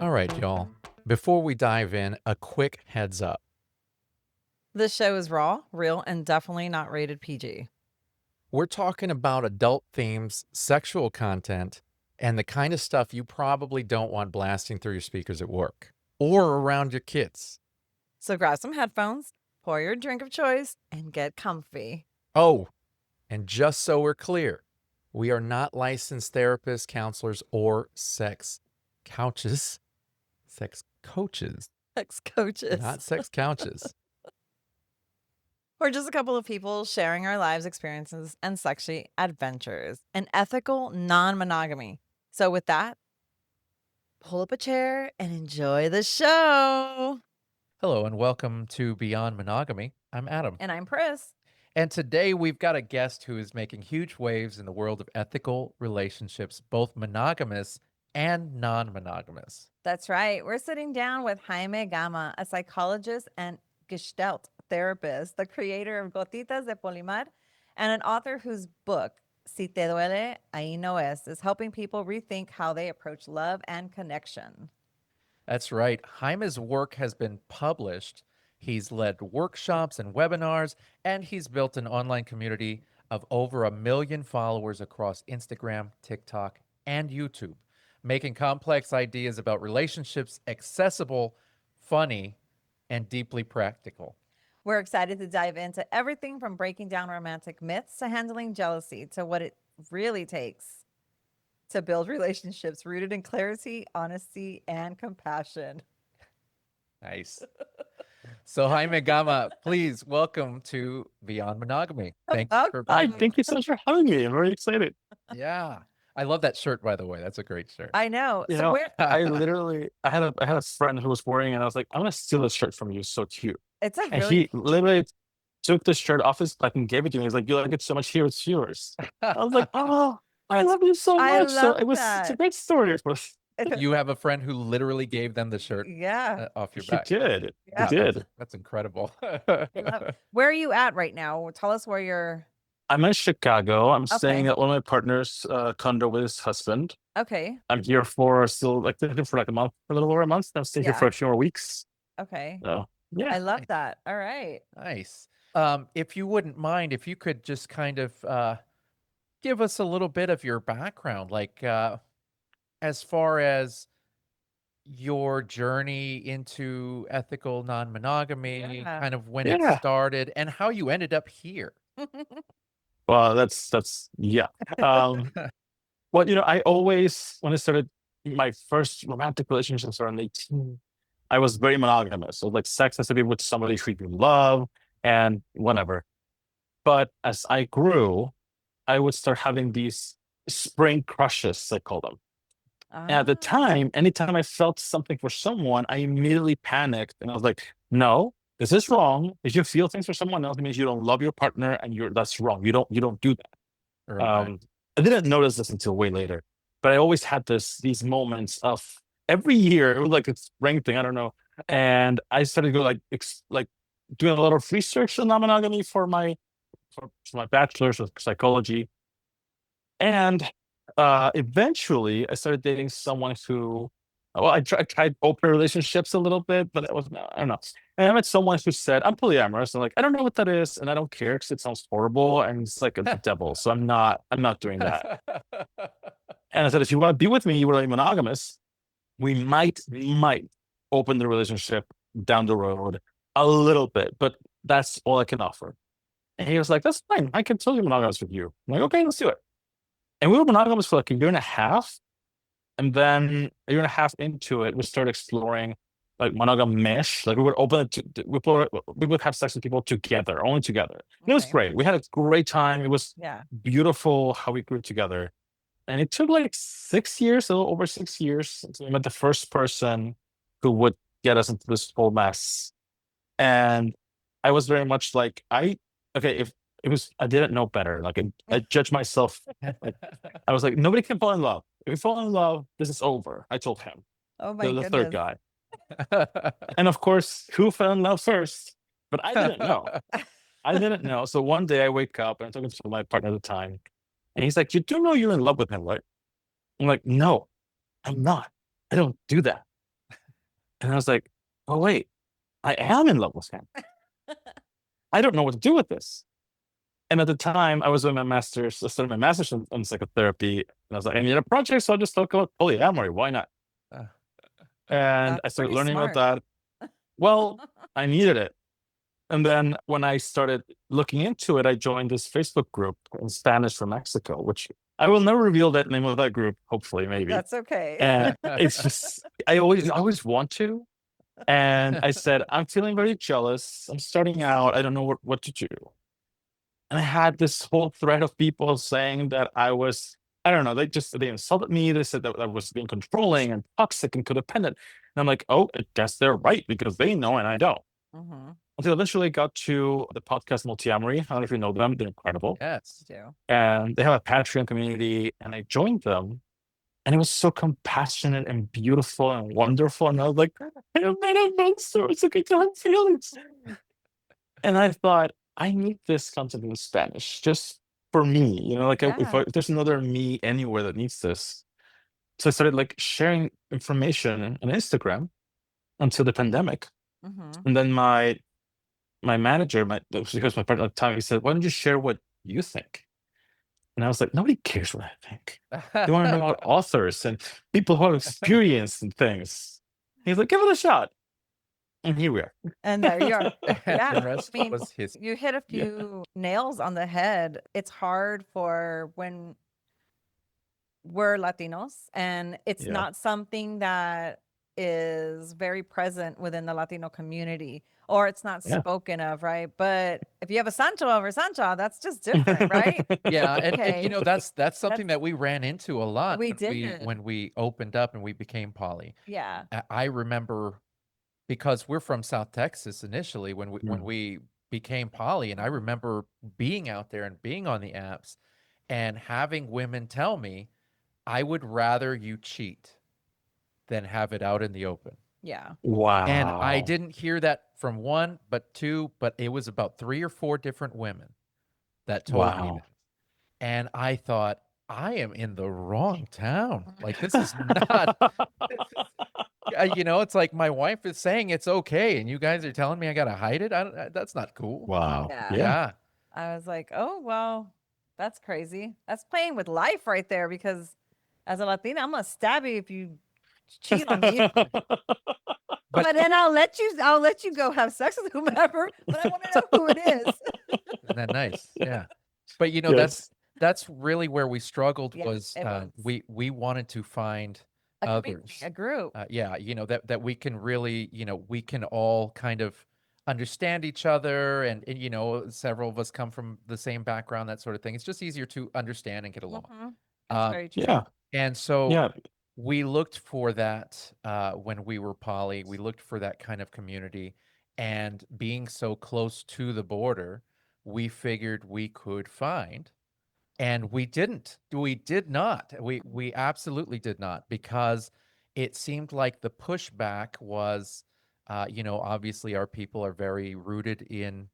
All right, y'all. Before we dive in, a quick heads up. This show is raw, real, and definitely not rated PG. We're talking about adult themes, sexual content, and the kind of stuff you probably don't want blasting through your speakers at work or around your kids. So grab some headphones, pour your drink of choice, and get comfy. Oh, and just so we're clear, we are not licensed therapists, counselors, or sex coaches. Sex coaches, Sex coaches. not sex couches. We're just a couple of people sharing our lives experiences and sexy adventures. An ethical non-monogamy. So with that, pull up a chair and enjoy the show. Hello and welcome to Beyond Monogamy. I'm Adam. And I'm Pris. And today we've got a guest who is making huge waves in the world of ethical relationships, both monogamous and non-monogamous. That's right. We're sitting down with Jaime Gama, a psychologist and Gestalt therapist, the creator of Gotitas de Poliamor, and an author whose book, Si te duele, ahí no es, is helping people rethink how they approach love and connection. That's right. Jaime's work has been published. He's led workshops and webinars, and he's built an online community of over 1 million followers across Instagram, TikTok, and YouTube, making complex ideas about relationships accessible, funny, and deeply practical. We're excited to dive into everything from breaking down romantic myths to handling jealousy to what it really takes to build relationships rooted in clarity, honesty, and compassion. Nice. So Jaime Gama, please welcome to Beyond Monogamy. Thanks for Hi, being thank you so much for having me. I'm very excited. Yeah. I love that shirt, by the way. That's a great shirt. I know. You So know, where I had a friend who was wearing it, and I was like, I'm gonna steal this shirt from you. It's so cute. it's a And really he literally took the shirt off his and gave it to me. He's like, you like it so much, here it's yours. I was like, oh, I love you so I much. So love it's a that. great story. You have a friend who literally gave them the shirt Yeah. off your He back. did. Yeah. He did. That's incredible. I love it. Where are you at right now? Tell us where you're. I'm in Chicago. I'm Okay. staying at one of my partner's condo with his husband. Okay. I'm here for still like a month, a little over a month. I'm staying here Yeah. for a few more weeks. Okay. So yeah. I love that. All right. Nice. If you wouldn't mind, if you could just kind of give us a little bit of your background, like as far as your journey into ethical non-monogamy, Yeah. kind of when it Yeah. started, and how you ended up here. Well, that's yeah. Well, I always, when I started my first romantic relationships around 18, I was very monogamous. So like sex has to be with somebody who you love and whatever. But as I grew, I would start having these spring crushes, I call them. And at the time, anytime I felt something for someone, I immediately panicked and I was like, no, this is wrong. If you feel things for someone else, it means you don't love your partner, and that's wrong. You don't do that. Right. I didn't notice this until way later, but I always had these moments of every year. It was like a spring thing, I don't know. And I started to go like doing a lot of research on non-monogamy for my bachelor's of psychology. And eventually I started dating someone who, well, I tried open relationships a little bit, but it was, I don't know. And I met someone who said, I'm polyamorous. And like, I don't know what that is, and I don't care because it sounds horrible and it's like a devil. So I'm not doing that. And I said, if you want to be with me, you want to be monogamous, we might open the relationship down the road a little bit, but that's all I can offer. And he was like, that's fine. I can totally be monogamous with you. I'm like, okay, let's do it. And we were monogamous for like a year and a half. And then a year and a half into it, we started exploring like monogam mesh. Like we would open it we would have sex with people together, only together. And it was Okay. great. We had a great time. It was Yeah. beautiful how we grew together. And it took like 6 years, a little over 6 years, until we met the first person who would get us into this whole mess. And I was very much like, I didn't know better. Like I judged myself. I was like, nobody can fall in love. If we fall in love, this is over. I told him, Oh my the goodness. third guy. And of course, who fell in love first? But I didn't know. So one day I wake up and I'm talking to my partner at the time. And he's like, you do know you're in love with him, right? I'm like, no, I'm not. I don't do that. And I was like, oh, wait, I am in love with him. I don't know what to do with this. And at the time, I was doing my master's. I started my master's on psychotherapy. And I was like, I need a project, so I'll just talk about polyamory. Why not? Uh, And I That's started pretty learning about smart. that. Well, I needed it. And then when I started looking into it, I joined this Facebook group in Spanish for Mexico, which I will never reveal that name of that group, hopefully, maybe. That's okay. And it's just, I always want to. And I said, I'm feeling very jealous. I'm starting out. I don't know what to do. And I had this whole thread of people saying that I don't know, they insulted me. They said that I was being controlling and toxic and codependent. And I'm like, oh, I guess they're right because they know and I don't. Mm-hmm. Until eventually I got to the podcast Multiamory. I don't know if you know them. They're incredible. yes. Do. And they have a Patreon community. And I joined them. And it was so compassionate and beautiful and wonderful. And I was like, I am not a monster. It's okay to have feelings. And I thought, I need this content in Spanish just for me. Like if Yeah. there's another me anywhere that needs this. So I started like sharing information on Instagram until the pandemic. Mm-hmm. And then my manager, because my partner at the time, he said, why don't you share what you think? And I was like, nobody cares what I think. They want to know about authors and people who have experience and things. He's like, give it a shot. And here we are. And there you are. Yeah. The rest I mean, was his. you hit a few nails on the head. It's hard for when we're Latinos, and it's Yeah. not something that is very present within the Latino community, or it's not Yeah. spoken of, right? But if you have a Sancho over Sancho, that's just different, right? Yeah, and Okay. that's something that we ran into a lot We when did. when we opened up and we became poly. Yeah. I remember because we're from South Texas initially when we became poly, and I remember being out there and being on the apps and having women tell me, I would rather you cheat than have it out in the open. Yeah. Wow. And I didn't hear that from one, but two, but it was about 3 or 4 different women that told me Wow. that. And I thought, I am in the wrong town. Like, this is not, it's like my wife is saying it's okay, and you guys are telling me I got to hide it. That's not cool. Wow. Yeah. Yeah. I was like, oh, well, that's crazy. That's playing with life right there, because as a Latina, I'm going to stab you if you cheat on me. But then I'll let you go have sex with whomever, but I want to know who it is. Isn't that nice? Yeah. But Yes. that's really where we struggled. Yeah, Was it was. we wanted to find A community, others, a group. yeah, that we can really, we can all kind of understand each other, and several of us come from the same background, that sort of thing. It's just easier to understand and get along. Mhm. That's very true. Yeah. And so Yeah. we looked for that when we were poly. We looked for that kind of community, and being so close to the border, we figured we could find, and we didn't. We did not. We absolutely did not, because it seemed like the pushback was, obviously our people are very rooted in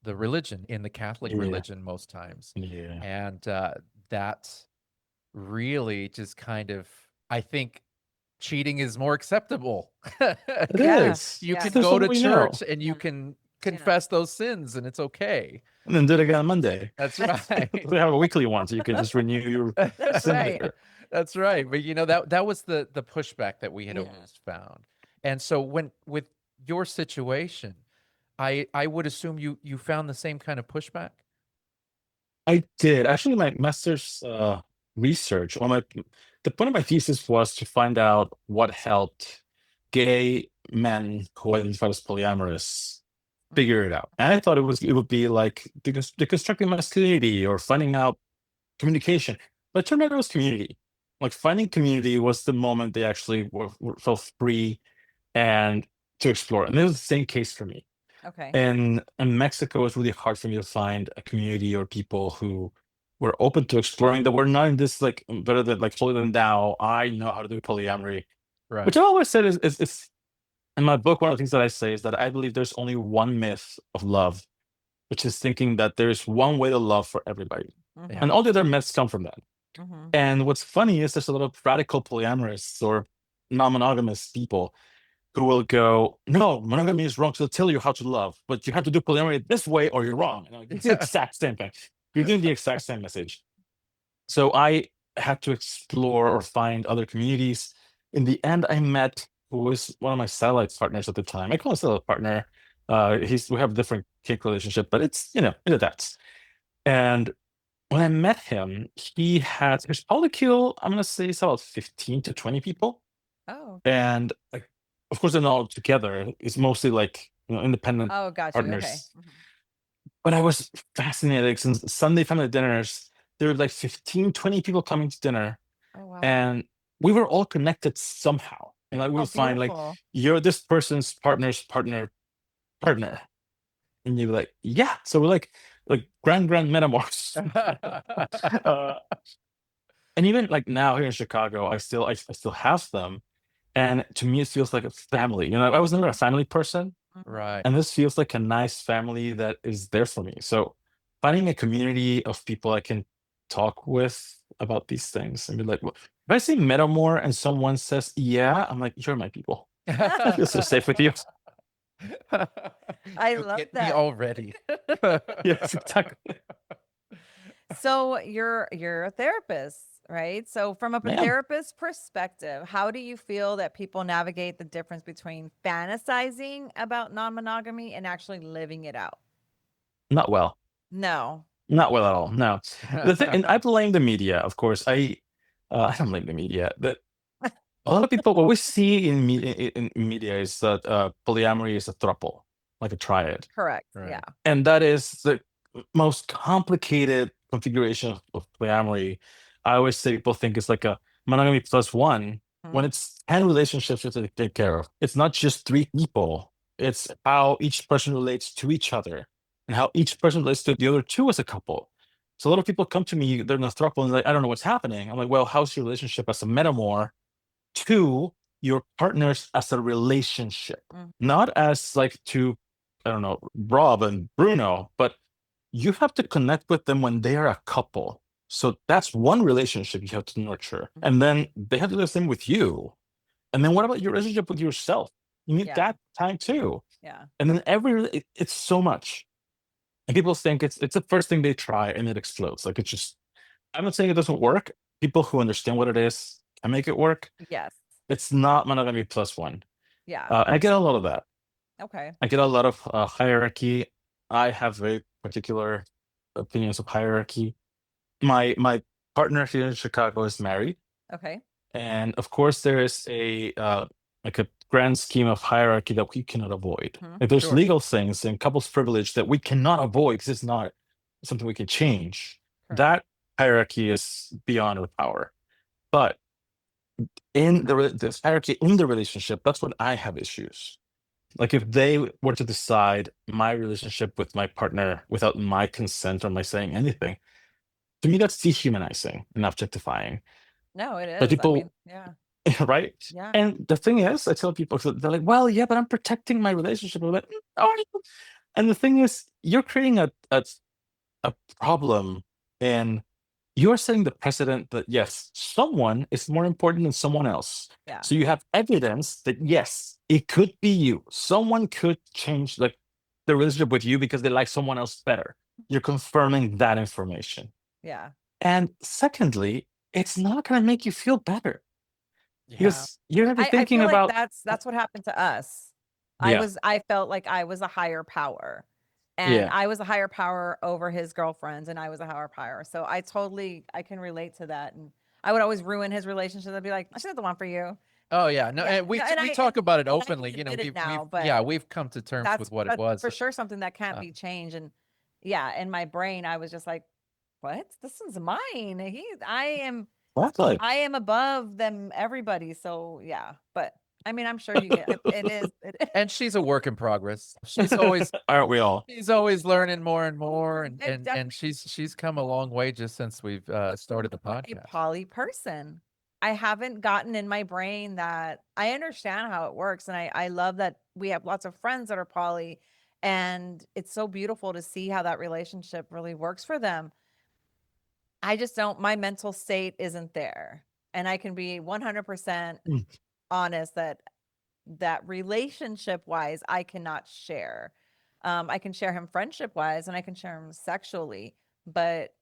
the religion, in the Catholic Yeah. religion most times, Yeah. and that really just kind of, I think, cheating is more acceptable. It Yeah. is. You Yeah. can That's go what to we know. church and you Yeah. can confess those sins, and it's okay. And then do it again on Monday. That's right. We have a weekly one, so you can just renew your That's sin right. there. That's right. But that was the pushback that we had Yeah. always found. And so with your situation, I would assume you found the same kind of pushback. I did. Actually, my master's research, the point of my thesis was to find out what helped gay men who identified as polyamorous figure it out. And I thought it would be like deconstructing masculinity or finding out communication. But it turned out it was community. Like finding community was the moment they actually felt free and to explore. And it was the same case for me. Okay. And in Mexico, it was really hard for me to find a community or people who were open to exploring, that were not in this like better than like holier than thou. I know how to do polyamory, Right. which I always said is in my book. One of the things that I say is that I believe there's only one myth of love, which is thinking that there's one way to love for everybody. and all the other myths come from that. Mhm. And what's funny is there's a lot of radical polyamorous or non-monogamous people who will go, no, monogamy is wrong, so they'll tell you how to love, but you have to do polyamory this way or you're wrong. And it's the exact same thing. You're doing the exact same message. So I had to explore or find other communities. In the end, I met who was one of my satellite partners at the time. I call him a satellite partner. We have a different kink relationship, but it's that's. And when I met him, he had his polycule, I'm gonna say it's about 15 to 20 people. Oh. And like, of course, they're not all together. It's mostly like independent Oh, got you. Okay. partners. But I was fascinated since Sunday family dinners, there were like 15, 20 people coming to dinner, Oh, wow. and we were all connected somehow. And like we Oh, would find like beautiful. you're this person's partner's partner. And you're like, yeah. So we're like grand metamorphs. And even like now here in Chicago, I still have them. And to me, it feels like a family. I was never a family person. Right. And this feels like a nice family that is there for me. So finding a community of people I can talk with about these things and be like, if I say metamor and someone says, yeah, I'm like, you're my people. I feel so safe with you. I You love get me that. already. Yes, exactly. So you're a therapist, right? So from a Ma'am. therapist perspective, how do you feel that people navigate the difference between fantasizing about non-monogamy and actually living it out? Not well. No. Not well at all. No. The thing, and I blame the media, of course. I don't blame the media. That a lot of people, what we see in media is that polyamory is a throuple, like a triad. Correct. Right. Yeah. And that is the most complicated configuration of polyamory. I always say people think it's like a monogamy plus one when Mhm. it's 10 relationships you have to take care of. It's not just 3 people, it's how each person relates to each other and how each person relates to the other 2 as a couple. So a lot of people come to me, they're in a throuple and like, I don't know what's happening. I'm like, well, how's your relationship as a metamor to your partners as a relationship? Mhm. Not as like to, I don't know, Rob and Bruno, but you have to connect with them when they are a couple. So that's one relationship you have to nurture. And then they have to do the same with you. And then what about your relationship with yourself? You need Yeah. that time too. Yeah. And then it's so much. And people think it's the first thing they try and it explodes. Like it's just, I'm not saying it doesn't work. People who understand what it is can make it work. Yes. It's not monogamy plus one. Yeah. I get a lot of that. Okay. I get a lot of hierarchy. I have very particular opinions of hierarchy. My partner here in Chicago is married, Okay. and of course there is a like a grand scheme of hierarchy that we cannot avoid. Mhm. Like there's Sure. legal things and couples privilege that we cannot avoid because it's not something we can change. Correct. That hierarchy is beyond our power. But in this hierarchy in the relationship, that's when I have issues. Like if they were to decide my relationship with my partner without my consent or my saying anything, to me that's dehumanizing and objectifying. No, it That is. I mean, people, yeah. right? Yeah. And the thing is, I tell people, so they're like, "Well, yeah, but I'm protecting my relationship." I'm like, "Oh." And the thing is, you're creating a problem, and you're setting the precedent that yes, someone is more important than someone else. Yeah. So you have evidence that yes, it could be you. Someone could change like the relationship with you because they like someone else better. You're confirming that information. Yeah. And secondly, it's not going to make you feel better Yeah. because you're going to be I thinking feel like about that's what happened to us. yeah, I felt like I was a higher power. And yeah. I was a higher power over his girlfriends and I was a higher power. So I can relate to that. And I would always ruin his relationships. I'd be like, she's not the one for you. Oh yeah. No, Yeah. and we No, and we I talk about it and I openly. can admit it We've now, we've come to terms with what it that's was. for sure something that can't Uh, be changed. And yeah, in my brain, I was just like, what? This is mine. Exactly. I am above them, everybody. So yeah, but I mean, I'm sure you get it. And she's a work in progress. She's always Aren't we all? learning more and more, and Def- she's come a long way just since we've started the a podcast. poly person. I haven't gotten in my brain that I understand how it works. And I love that we have lots of friends that are poly. And it's so beautiful to see how that relationship really works for them. I just don't, my mental state isn't there. And I can be 100% honest that relationship wise, I cannot share. I can share him friendship wise and I can share him sexually, but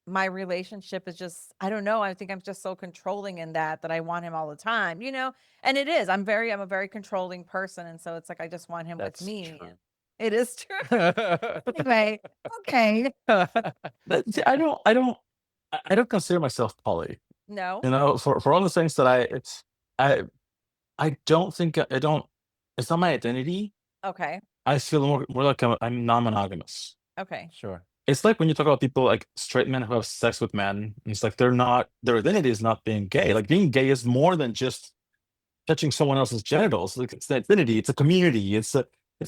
my relationship is just, I don't know. I think I'm just so controlling in that I want him all the time, and it is, I'm a very controlling person. And so it's like, I just want him That's with me. true. And it is true. Anyway, okay. See, I don't consider myself poly. No. For all the things that I don't think I don't. It's not my identity. Okay. I feel more like I'm non-monogamous. Okay. Sure. It's like when you talk about people like straight men who have sex with men, and it's like their identity is not being gay. Like being gay is more than just touching someone else's genitals. Like it's an identity, it's a community, it's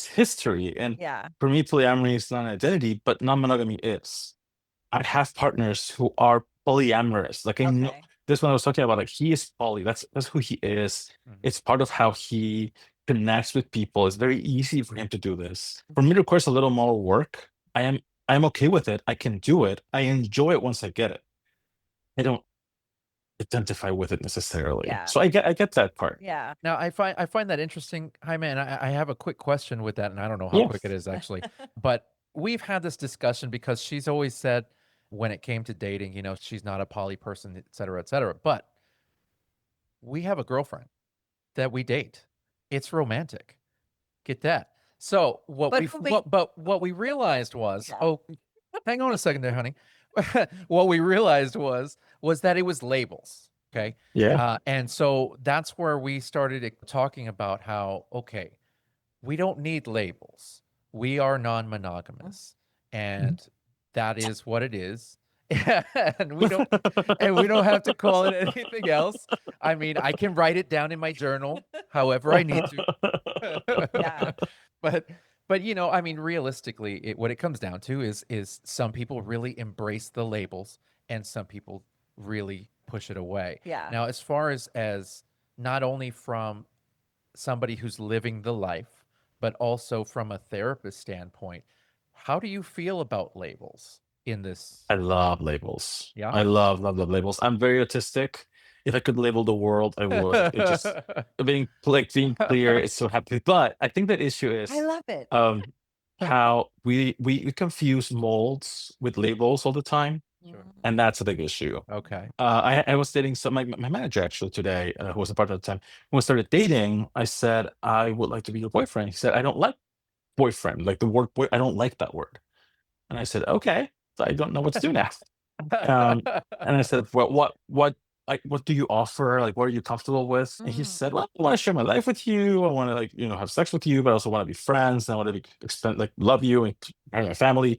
history. And Yeah. for me, polyamory is not an identity, but non-monogamy is. I have partners who are polyamorous. Like I know Okay. this one I was talking about, like he is poly. That's who he is. Mhm. It's part of how he connects with people. It's very easy for him to do this. For me to require a little more work, I'm okay with it. I can do it. I enjoy it once I get it. I don't identify with it necessarily. Yeah. So I get that part. Yeah. Now, I find that interesting, Jaime, and I have a quick question with that, and I don't know how quick it is actually, but we've had this discussion because she's always said when it came to dating, she's not a poly person, et cetera, et cetera. But we have a girlfriend that we date. It's romantic. Get that. So what we realized was, Yeah. hang on a second there, honey. What we realized was that it was labels. Okay. Yeah. And so that's where we started talking about how, okay, we don't need labels. We are non-monogamous, and that is what it is. And we don't have to call it anything else. I mean, I can write it down in my journal however I need to. Yeah. But I mean, realistically, what it comes down to is some people really embrace the labels and some people really push it away. Yeah. Now, as far as not only from somebody who's living the life, but also from a therapist standpoint, how do you feel about labels in this? I love labels. Yeah. I love labels. I'm very autistic. If I could label the world, I would. It just being clear, it's so happy. But I think the issue is I love it. how we confuse molds with labels all the time, Sure. and that's a big issue. Okay. I was dating my manager actually today, who was a partner at the time. When we started dating, I said I would like to be your boyfriend. He said I don't like boyfriend, like the word boy. I don't like that word. And I said okay, so I don't know what to do now. And I said, well, what do you offer? Like, what are you comfortable with? And he said, well, I want to share my life with you. I want to have sex with you, but I also want to be friends. And I want to love you and have my family.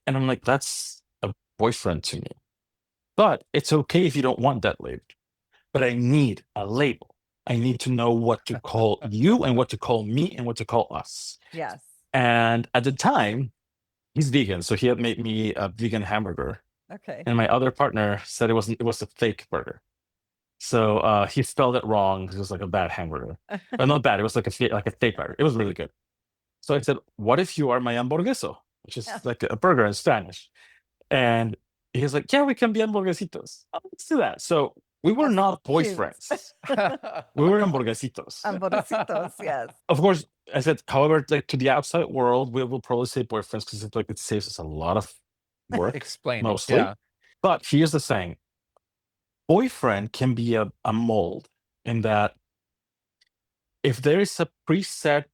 And I'm like, that's a boyfriend to me. But it's okay if you don't want that label. But I need a label. I need to know what to call you and what to call me and what to call us. Yes. And at the time, he's vegan, so he had made me a vegan hamburger. Okay. And my other partner said it was a fake burger. So he spelled it wrong. It was like a bad hamburger. Not bad. It was like a fake burger. It was really good. So I said, what if you are my hamburgueso, which is like a burger in Spanish? And he's like, yeah, we can be hamburguesitos. Oh, let's do that. So we were not boyfriends. We were hamburguesitos. Hamburguesitos, yes. Of course, I said, however, like to the outside world, we will probably say boyfriends because it saves us a lot of work. Explain mostly. Yeah. But here's the thing. Boyfriend can be a mold in that if there is a preset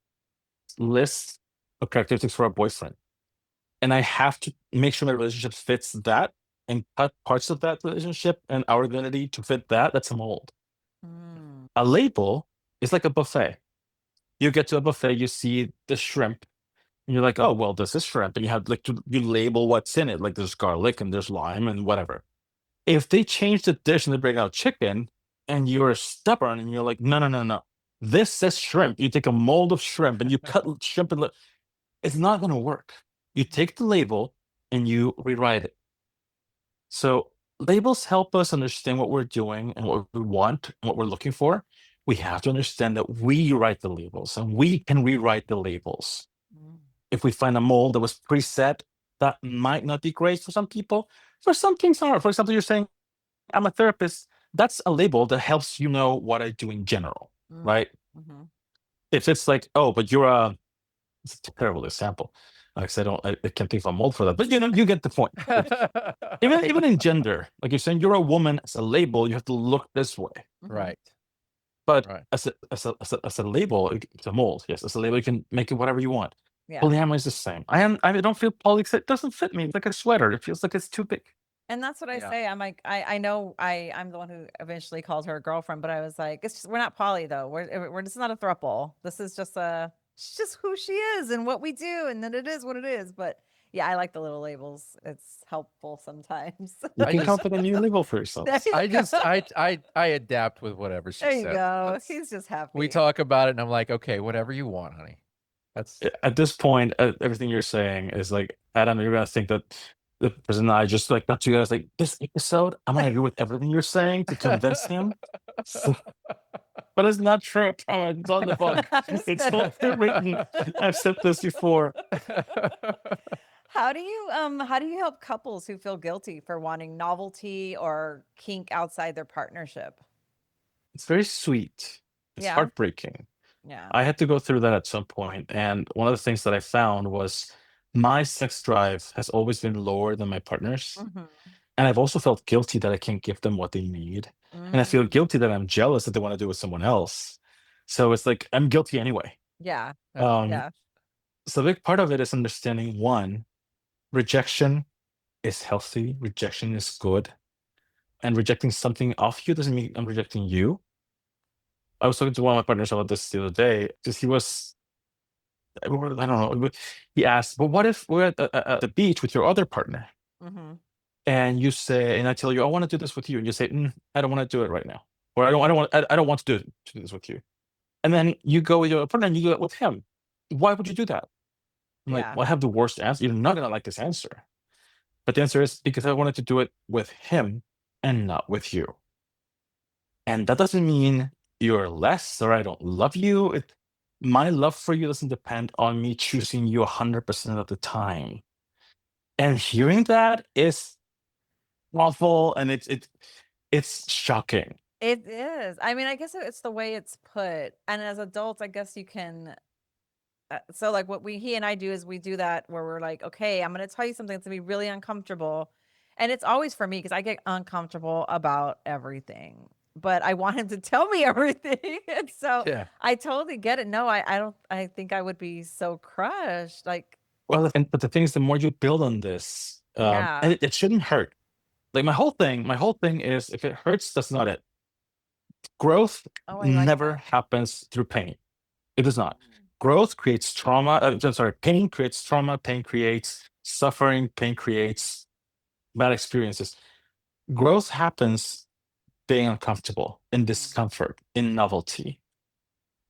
list of characteristics for a boyfriend, and I have to make sure my relationship fits that and cut parts of that relationship and our identity to fit that, that's a mold. A label is like a buffet. You get to a buffet, you see the shrimp, and you're like, oh, well, this is shrimp. And you have you label what's in it. Like there's garlic and there's lime and whatever. If they change the dish and they bring out chicken and you're stubborn and you're like, no. This says shrimp. You take a mold of shrimp and you cut shrimp and it's not going to work. You take the label and you rewrite it. So labels help us understand what we're doing and what we want and what we're looking for. We have to understand that we write the labels and we can rewrite the labels. If we find a mold that was preset, that might not be great for some people. For some things are. For example, you're saying I'm a therapist. That's a label that helps you know what I do in general, right? Mm-hmm. If it's like, oh, but you're a, it's a terrible example. Like I said, I can't think of a mold for that, but you get the point. Even in gender, like you're saying, you're a woman as a label, you have to look this way. Right. But Right. as a label, it's a mold. Yes, as a label, you can make it whatever you want. Yeah. Polyamory is the same. I don't feel poly. It doesn't fit me. It's like a sweater. It feels like it's too big. And that's what I Yeah. say. I'm like, I know I'm the one who eventually called her a girlfriend, but I was like, it's just, we're not poly though. We're this is not a throuple. This is just it's just who she is and what we do, and then it is what it is. But yeah, I like the little labels. It's helpful sometimes. You I can just- come up with a new label for yourself. I adapt with whatever she There you says. go. He's just happy. We talk about it, and I'm like, okay, whatever you want, honey. That's At this point, everything you're saying is like, Adam, you're gonna think that the person I just like got you guys like this episode. I'm gonna agree with everything you're saying to convince him. So, but it's not true. Oh, it's on the book. It's all written. I've said this before. How do you help couples who feel guilty for wanting novelty or kink outside their partnership? It's very sweet. It's Yeah. heartbreaking. Yeah. I had to go through that at some point, and one of the things that I found was my sex drive has always been lower than my partner's, Mhm. and I've also felt guilty that I can't give them what they need, and I feel guilty that I'm jealous that they want to do it with someone else. So it's like I'm guilty anyway. Yeah. Um, So a big part of it is understanding one, rejection is healthy, rejection is good, and rejecting something off you doesn't mean I'm rejecting you. I was talking to one of my partners about this the other day because he was, I don't know, he asked, but what if we're at the beach with your other partner Mm-hmm. and you say, and I tell you, I want to do this with you, and you say, I don't want to do it right now, or I don't want to do this with you, and then you go with your partner and you do it with him. Why would you do that? I'm like, Yeah. well, I have the worst answer. You're not gonna like this answer, but the answer is because I wanted to do it with him and not with you, and that doesn't mean you're less or I don't love you. My love for you doesn't depend on me choosing you 100% of the time. And hearing that is awful, and it's shocking. It is. I mean, I guess it's the way it's put. And as adults, I guess you can. So, like, what he and I do is we do that where we're like, okay, I'm going to tell you something that's going to be really uncomfortable. And it's always for me because I get uncomfortable about everything, but I want him to tell me everything. And so yeah. I totally get it. No, I don't. I think I would be so crushed. Like, Well, but the thing is, the more you build on this, yeah. and it shouldn't hurt. Like my whole thing is, if it hurts, that's not it. Growth Oh, I like never that. happens through pain. It does not. Growth creates trauma. I'm sorry, pain creates trauma. Pain creates suffering. Pain creates bad experiences. Growth happens being uncomfortable, in discomfort, in novelty.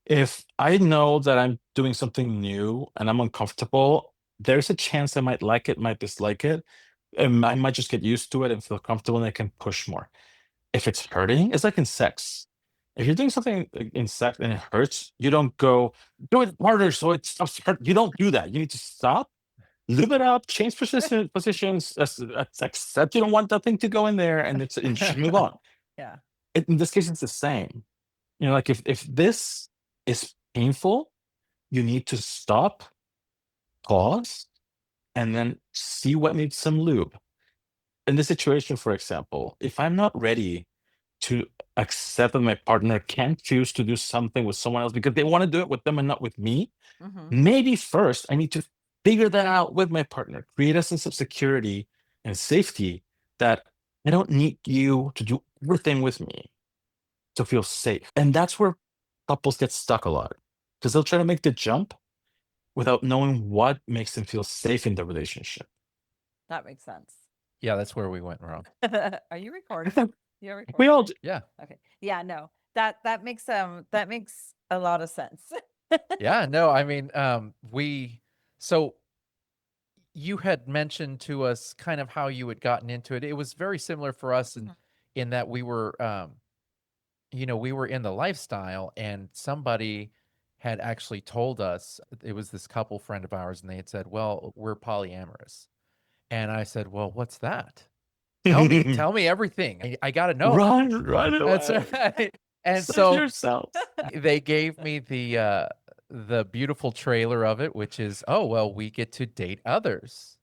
If I know that I'm doing something new and I'm uncomfortable, there's a chance I might like it, might dislike it, and I might just get used to it and feel comfortable and I can push more. If it's hurting, it's like in sex. If you're doing something in sex and it hurts, you don't go, do it harder so it stops hurt. You don't do that. You need to stop, lube it up, change positions, accept you don't want that thing to go in there, and and just move on. Yeah. In this case, it's the same. Like if this is painful, you need to stop, pause, and then see what needs some lube. In this situation, for example, if I'm not ready to accept that my partner can choose to do something with someone else because they want to do it with them and not with me, maybe first I need to figure that out with my partner, create a sense of security and safety that I don't need you to do everything with me to feel safe. And that's where couples get stuck a lot because they'll try to make the jump without knowing what makes them feel safe in the relationship. That makes sense. Yeah, that's where we went wrong. Are you recording? You're recording. We all right? Yeah. Okay. Yeah, no. That makes a lot of sense. Yeah, no, I mean, so you had mentioned to us kind of how you had gotten into it. It was very similar for us in that we were we were in the lifestyle, and somebody had actually told us, it was this couple friend of ours, and they had said, well, we're polyamorous. And I said, well, what's that? tell me everything. I got to know. Right That's away. right. And Save so yourself. they gave me the beautiful trailer of it, which is, oh, well, we get to date others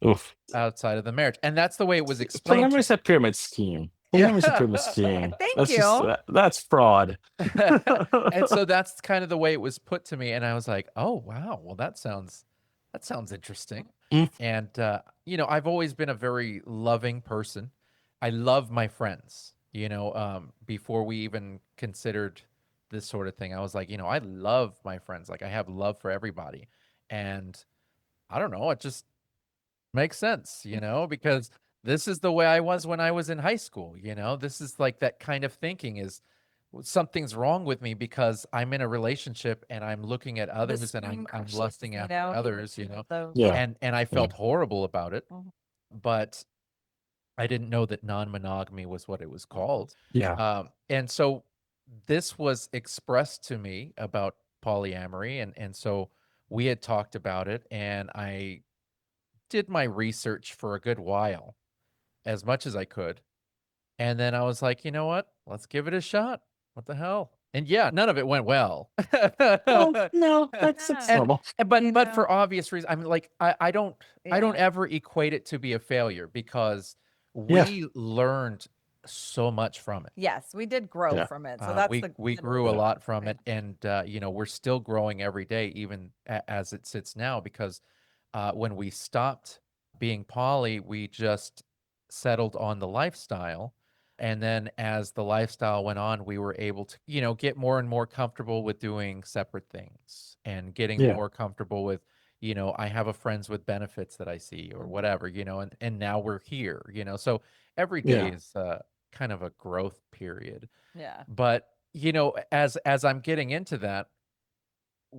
Oof. outside of the marriage. And that's the way it was explained Polyamory to is a pyramid scheme. yeah. Polyamory is a pyramid scheme. Thank That's just you. that's fraud. And so that's kind of the way it was put to me. And I was like, oh, wow. Well, that sounds interesting. Mm, And, I've always been a very loving person. I love my friends, before we even considered this sort of thing. I was like, I love my friends. Like I have love for everybody. And I don't know, it just makes sense, because this is the way I was when I was in high school. This is like that kind of thinking is something's wrong with me because I'm in a relationship and I'm looking at The others and screen I'm crushes, lusting after others, those. yeah. and I felt horrible about it, Mhm. but I didn't know that non-monogamy was what it was called. Yeah. And so this was expressed to me about polyamory, and so we had talked about it, and I did my research for a good while, as much as I could. And then I was like, you know what? Let's give it a shot. What the hell? And yeah, none of it went well. Oh no, that's Yeah. normal. But for obvious reasons, I mean, like I don't Yeah. ever equate it to be a failure because Yeah. we learned so much from it. Yes, we did grow Yeah. from it. So that's we the we good grew a thing. lot from it, and we're still growing every day, even as it sits now. Because when we stopped being poly, we just settled on the lifestyle, and then as the lifestyle went on, we were able to get more and more comfortable with doing separate things and getting Yeah. more comfortable with I have a friends with benefits that I see or whatever, and now we're here, so every day Yeah. is kind of a growth period. Yeah. But, as I'm getting into that,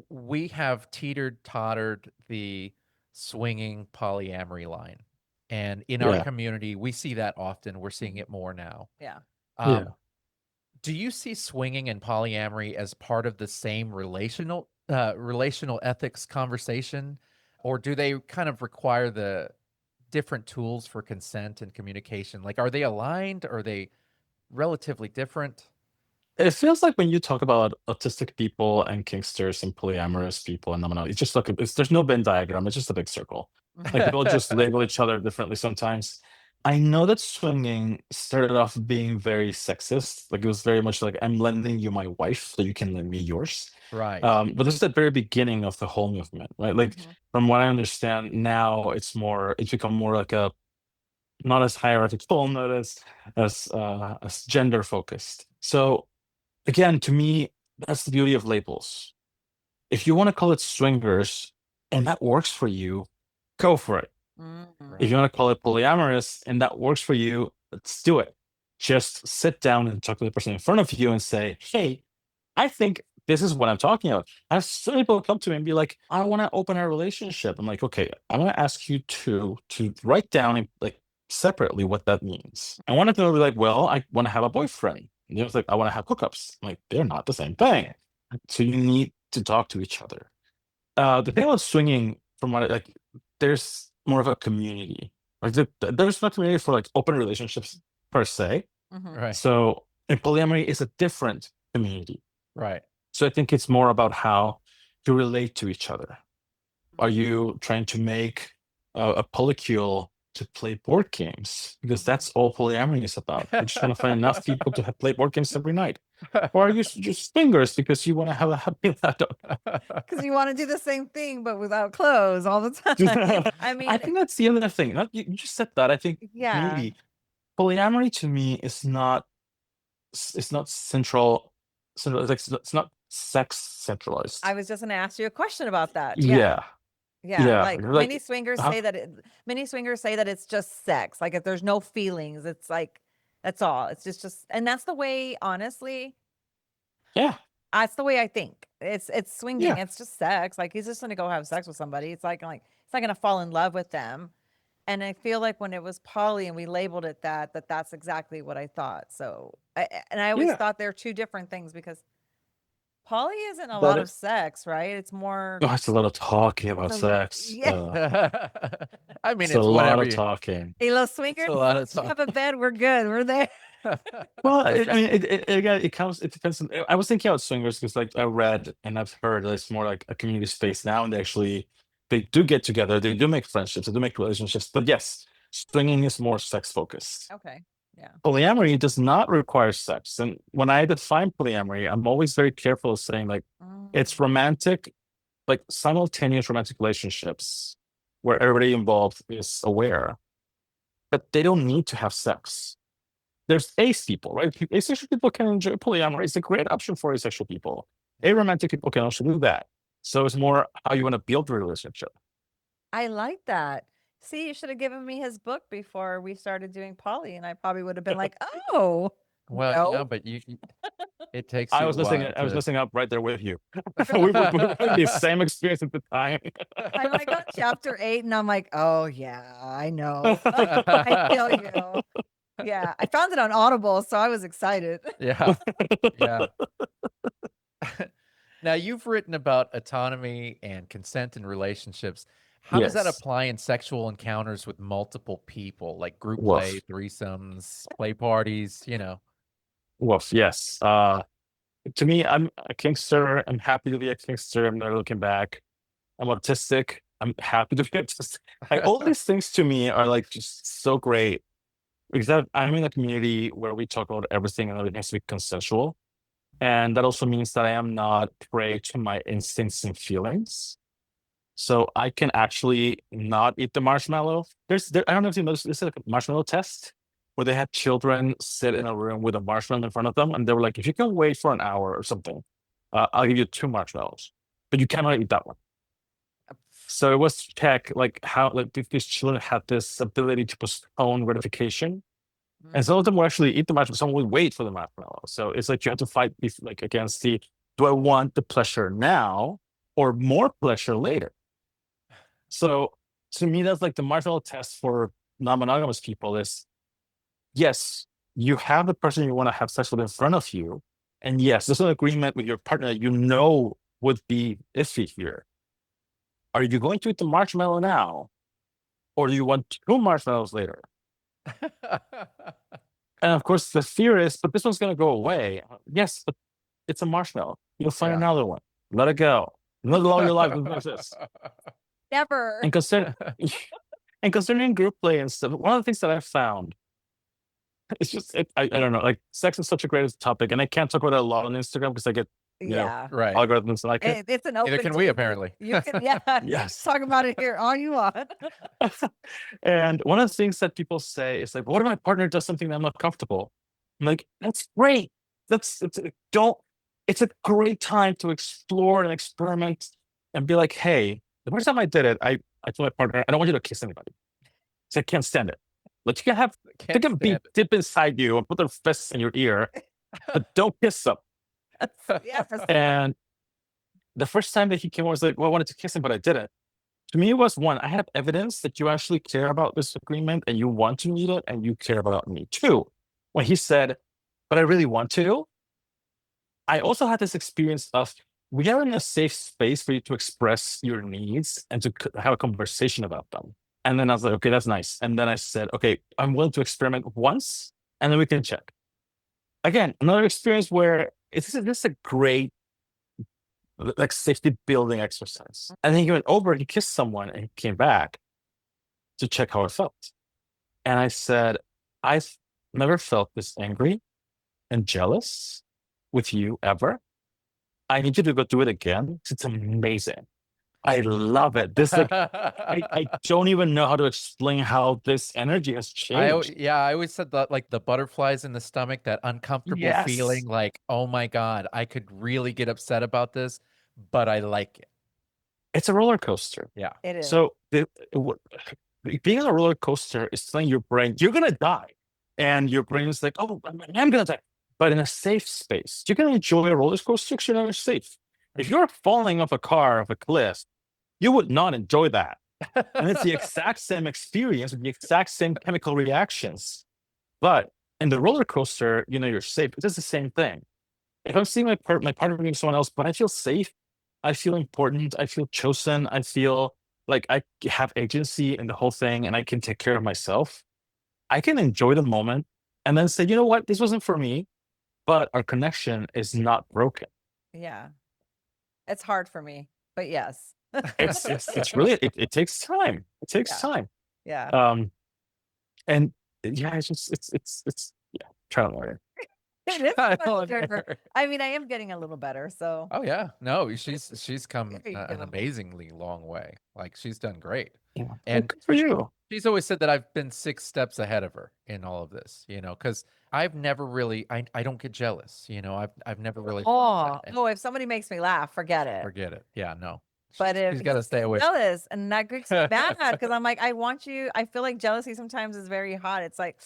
we have teetered tottered the swinging polyamory line. And in our Yeah. community, we see that often. We're seeing it more now. Yeah. Yeah. Do you see swinging and polyamory as part of the same relational ethics conversation, or do they kind of require the different tools for consent and communication? Like, are they aligned? Are they relatively different? It feels like when you talk about autistic people and kinksters and polyamorous people and non-monogamy, it's just like there's no Venn diagram. It's just a big circle. Like people just label each other differently sometimes. I know that swinging started off being very sexist. Like it was very much like I'm lending you my wife so you can lend me yours. Right. But this is the very beginning of the whole movement, right? Like from what I understand now, it's become more like a not as hierarchical, not as gender focused. So again, to me, that's the beauty of labels. If you want to call it swingers and that works for you, go for it. If you want to call it polyamorous and that works for you, let's do it. Just sit down and talk to the person in front of you and say, hey, I think this is what I'm talking about. I have so many people come to me and be like, I want to open our relationship. I'm like, okay, I'm going to ask you to write down like separately what that means. I want them to be like, well, I want to have a boyfriend. And they're like, I want to have hookups. I'm like, they're not the same thing. So you need to talk to each other. The thing about swinging, from what like, there's more of a community. Like there's no community for like open relationships per se. Right. So, and polyamory is a different community. Right. So I think it's more about how you relate to each other. Are you trying to make a polycule to play board games? Because that's all polyamory is about. You just want to find enough people to play board games every night. Or are you just swingers because you want to have a happy adult? Because you want to do the same thing, but without clothes all the time. I mean, I think that's the other thing. You just said that. I think yeah. maybe polyamory to me is not central. It's not sex centralized. I was just going to ask you a question about that. Yeah. Yeah, like Like, many swingers uh-huh. say that many swingers say that it's just sex. Like if there's no feelings, it's like that's all. It's just and that's the way, honestly, Yeah. that's the way I think. It's swinging. Yeah. It's just sex. Like he's just gonna go have sex with somebody. It's like it's not gonna fall in love with them. And I feel like when it was poly and we labeled it that's exactly what I thought. So I always Yeah. thought they're two different things because Poly isn't a But lot it- of sex, right? It's more. Oh, it's a lot of talking about It's a lot- sex. yeah. I mean, It's a it's lot whatever of you. talking. Hey, los It's swingers, a lot of once you talk. have a bed, we're good. We're there. Well, I mean, again, it comes. It depends. I was thinking about swingers because, like, I read and I've heard that it's more like a community space now, and they do get together, they do make friendships, they do make relationships. But yes, swinging is more sex focused. Okay. Yeah. Polyamory does not require sex, and when I define polyamory, I'm always very careful of saying like it's romantic, like simultaneous romantic relationships where everybody involved is aware, but they don't need to have sex. There's ace people, right? Asexual people can enjoy polyamory. It's a great option for asexual people. Aromantic people can also do that. So it's more how you want to build a relationship. I like that. See, you should have given me his book before we started doing poly, and I probably would have been like, oh, Well, no. but it takes I you was a listening. while I was to. listening up right there with you. we were having the same experience at the time. I'm like on chapter 8, and I'm like, oh, yeah, I know. I feel you. Yeah. I found it on Audible, so I was excited. Yeah. Yeah. Now, you've written about autonomy and consent in relationships. How does that Yes. apply in sexual encounters with multiple people, like group Woof. play, threesomes, play parties, Woof. Yes. To me, I'm a kinkster. I'm happy to be a kinkster. I'm not looking back. I'm autistic. I'm happy to be autistic. Like all these things to me are like just so great because I'm in a community where we talk about everything and everything has to be consensual. And that also means that I am not prey to my instincts and feelings. So I can actually not eat the marshmallow. I don't know if you know, this is like a marshmallow test where they had children sit in a room with a marshmallow in front of them. And they were like, if you can wait for an hour or something, I'll give you 2 marshmallows, but you cannot eat that one. So it was to check like how like if these children had this ability to postpone gratification. And some of them will actually eat the marshmallow. Some will wait for the marshmallow. So it's like you have to fight like against the do I want the pleasure now or more pleasure later? So to me, that's like the marshmallow test for non-monogamous people is yes, you have the person you want to have sex with in front of you. And yes, there's an agreement with your partner you know would be iffy here. Are you going to eat the marshmallow now? Or do you want 2 marshmallows later? And of course, the fear is, but this one's going to go away. Yes, but it's a marshmallow. You'll find Yeah. another one. Let it go. Not allow your life to exist. Never. And concerning group play and stuff, one of the things that I found, it's just, I don't know, like sex is such a great topic, and I can't talk about it a lot on Instagram because I get Yeah. Right. algorithms like it. It's an open. Neither can we, table. apparently. You can, yeah. Yes. Talk about it here. All you want. And one of the things that people say is like, what if my partner does something that I'm not comfortable? I'm like, that's great. It's a great time to explore and experiment and be like, hey, the first time I did it, I told my partner, I don't want you to kiss anybody. So I can't stand it. Like you can have they Can't can stand it. dip inside you and put their fists in your ear, but don't kiss them. Yeah. And the first time that he came over, I was like, well, I wanted to kiss him, but I didn't. To me, it was one, I have evidence that you actually care about this agreement and you want to meet it and you care about me. 2, when he said, but I really want to, I also had this experience of we are in a safe space for you to express your needs and to have a conversation about them. And then I was like, okay, that's nice. And then I said, okay, I'm willing to experiment once and then we can check. Again, another experience where this is a great like safety building exercise. And then he went over, he kissed someone and he came back to check how I felt. And I said, I've never felt this angry and jealous with you ever. I need you to go do it again. It's amazing. I love it. This like I don't even know how to explain how this energy has changed. I always said that like the butterflies in the stomach, that uncomfortable Yes. feeling like, oh my God, I could really get upset about this, but I like it. It's a roller coaster. Yeah. It is. So being on a roller coaster is telling your brain you're gonna die, and your brain is like, "Oh, I'm gonna die," but in a safe space, you can enjoy a roller coaster because you're not safe. If you're falling off a car off a cliff, you would not enjoy that, and it's the exact same experience with the exact same chemical reactions. But in the roller coaster, you're safe. It's just the same thing. if I'm seeing my partner being someone else, but I feel safe, I feel important, I feel chosen, I feel like I have agency in the whole thing, and I can take care of myself. I can enjoy the moment and then say, you know what, this wasn't for me, but our connection is not broken. Yeah. It's hard for me, but yes. It's really it takes time. It takes Yeah. time. Yeah. And yeah, it's yeah, trial and error. It is I much don't different. know. I mean, I am getting a little better, so Oh yeah, no, she's come there you an go. amazingly long way. Like she's done great, Yeah. Well, and good for you. she's always said that I've been 6 steps ahead of her in all of this. Because I've never really, I don't get jealous. I've never really Oh, and if somebody makes me laugh, forget it. forget it. Yeah, no, But if she's got to he's stay away. jealous, and that makes me mad because I'm like, I want you. I feel like jealousy sometimes is very hot. It's like,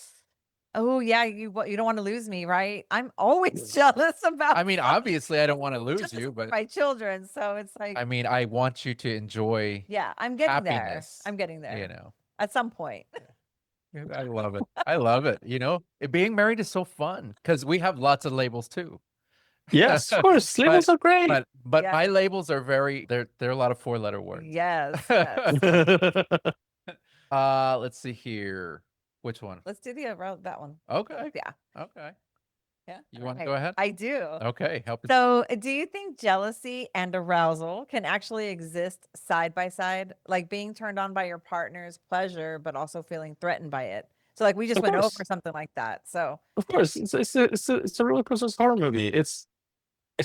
oh yeah, you don't want to lose me, right? I'm always jealous about. I mean, obviously, I don't want to lose just you, but my children. So it's like, I mean, I want you to enjoy yeah, I'm getting there. happiness. I'm getting there You know, at some point. I love it. I love it. Being married is so fun because we have lots of labels too. Yes, of course. Labels are great. But Yeah. my labels are they're a lot of 4-letter words. Yes. Yes. Let's see here. Which one? Let's do that one. Okay. Yeah. Okay. Yeah. You want to Alright. go ahead? I do. Okay. Help us. So, do you think jealousy and arousal can actually exist side by side, like being turned on by your partner's pleasure, but also feeling threatened by it? So, like we just Of went course. over something like that. So, Of course, it's a roller coaster horror movie. It's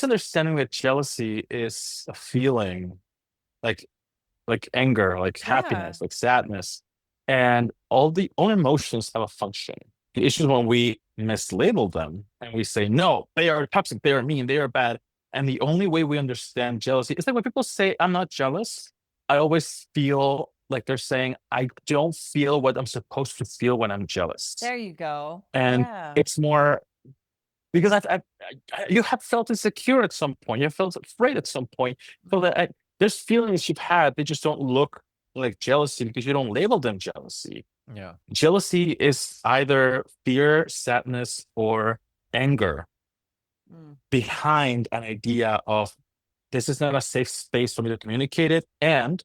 understanding that jealousy is a feeling like anger, like yeah, happiness, like sadness, and all emotions have a function. The issue is when we mislabel them and we say, no, they are toxic, they are mean, they are bad. And the only way we understand jealousy is like when people say, I'm not jealous, I always feel like they're saying, I don't feel what I'm supposed to feel when I'm jealous. there you go. And Yeah. it's more because you have felt insecure at some point. You have felt afraid at some point. So that there's feelings you've had, they just don't look like jealousy because you don't label them jealousy. Yeah. Jealousy is either fear, sadness, or anger Mm. behind an idea of this is not a safe space for me to communicate it, and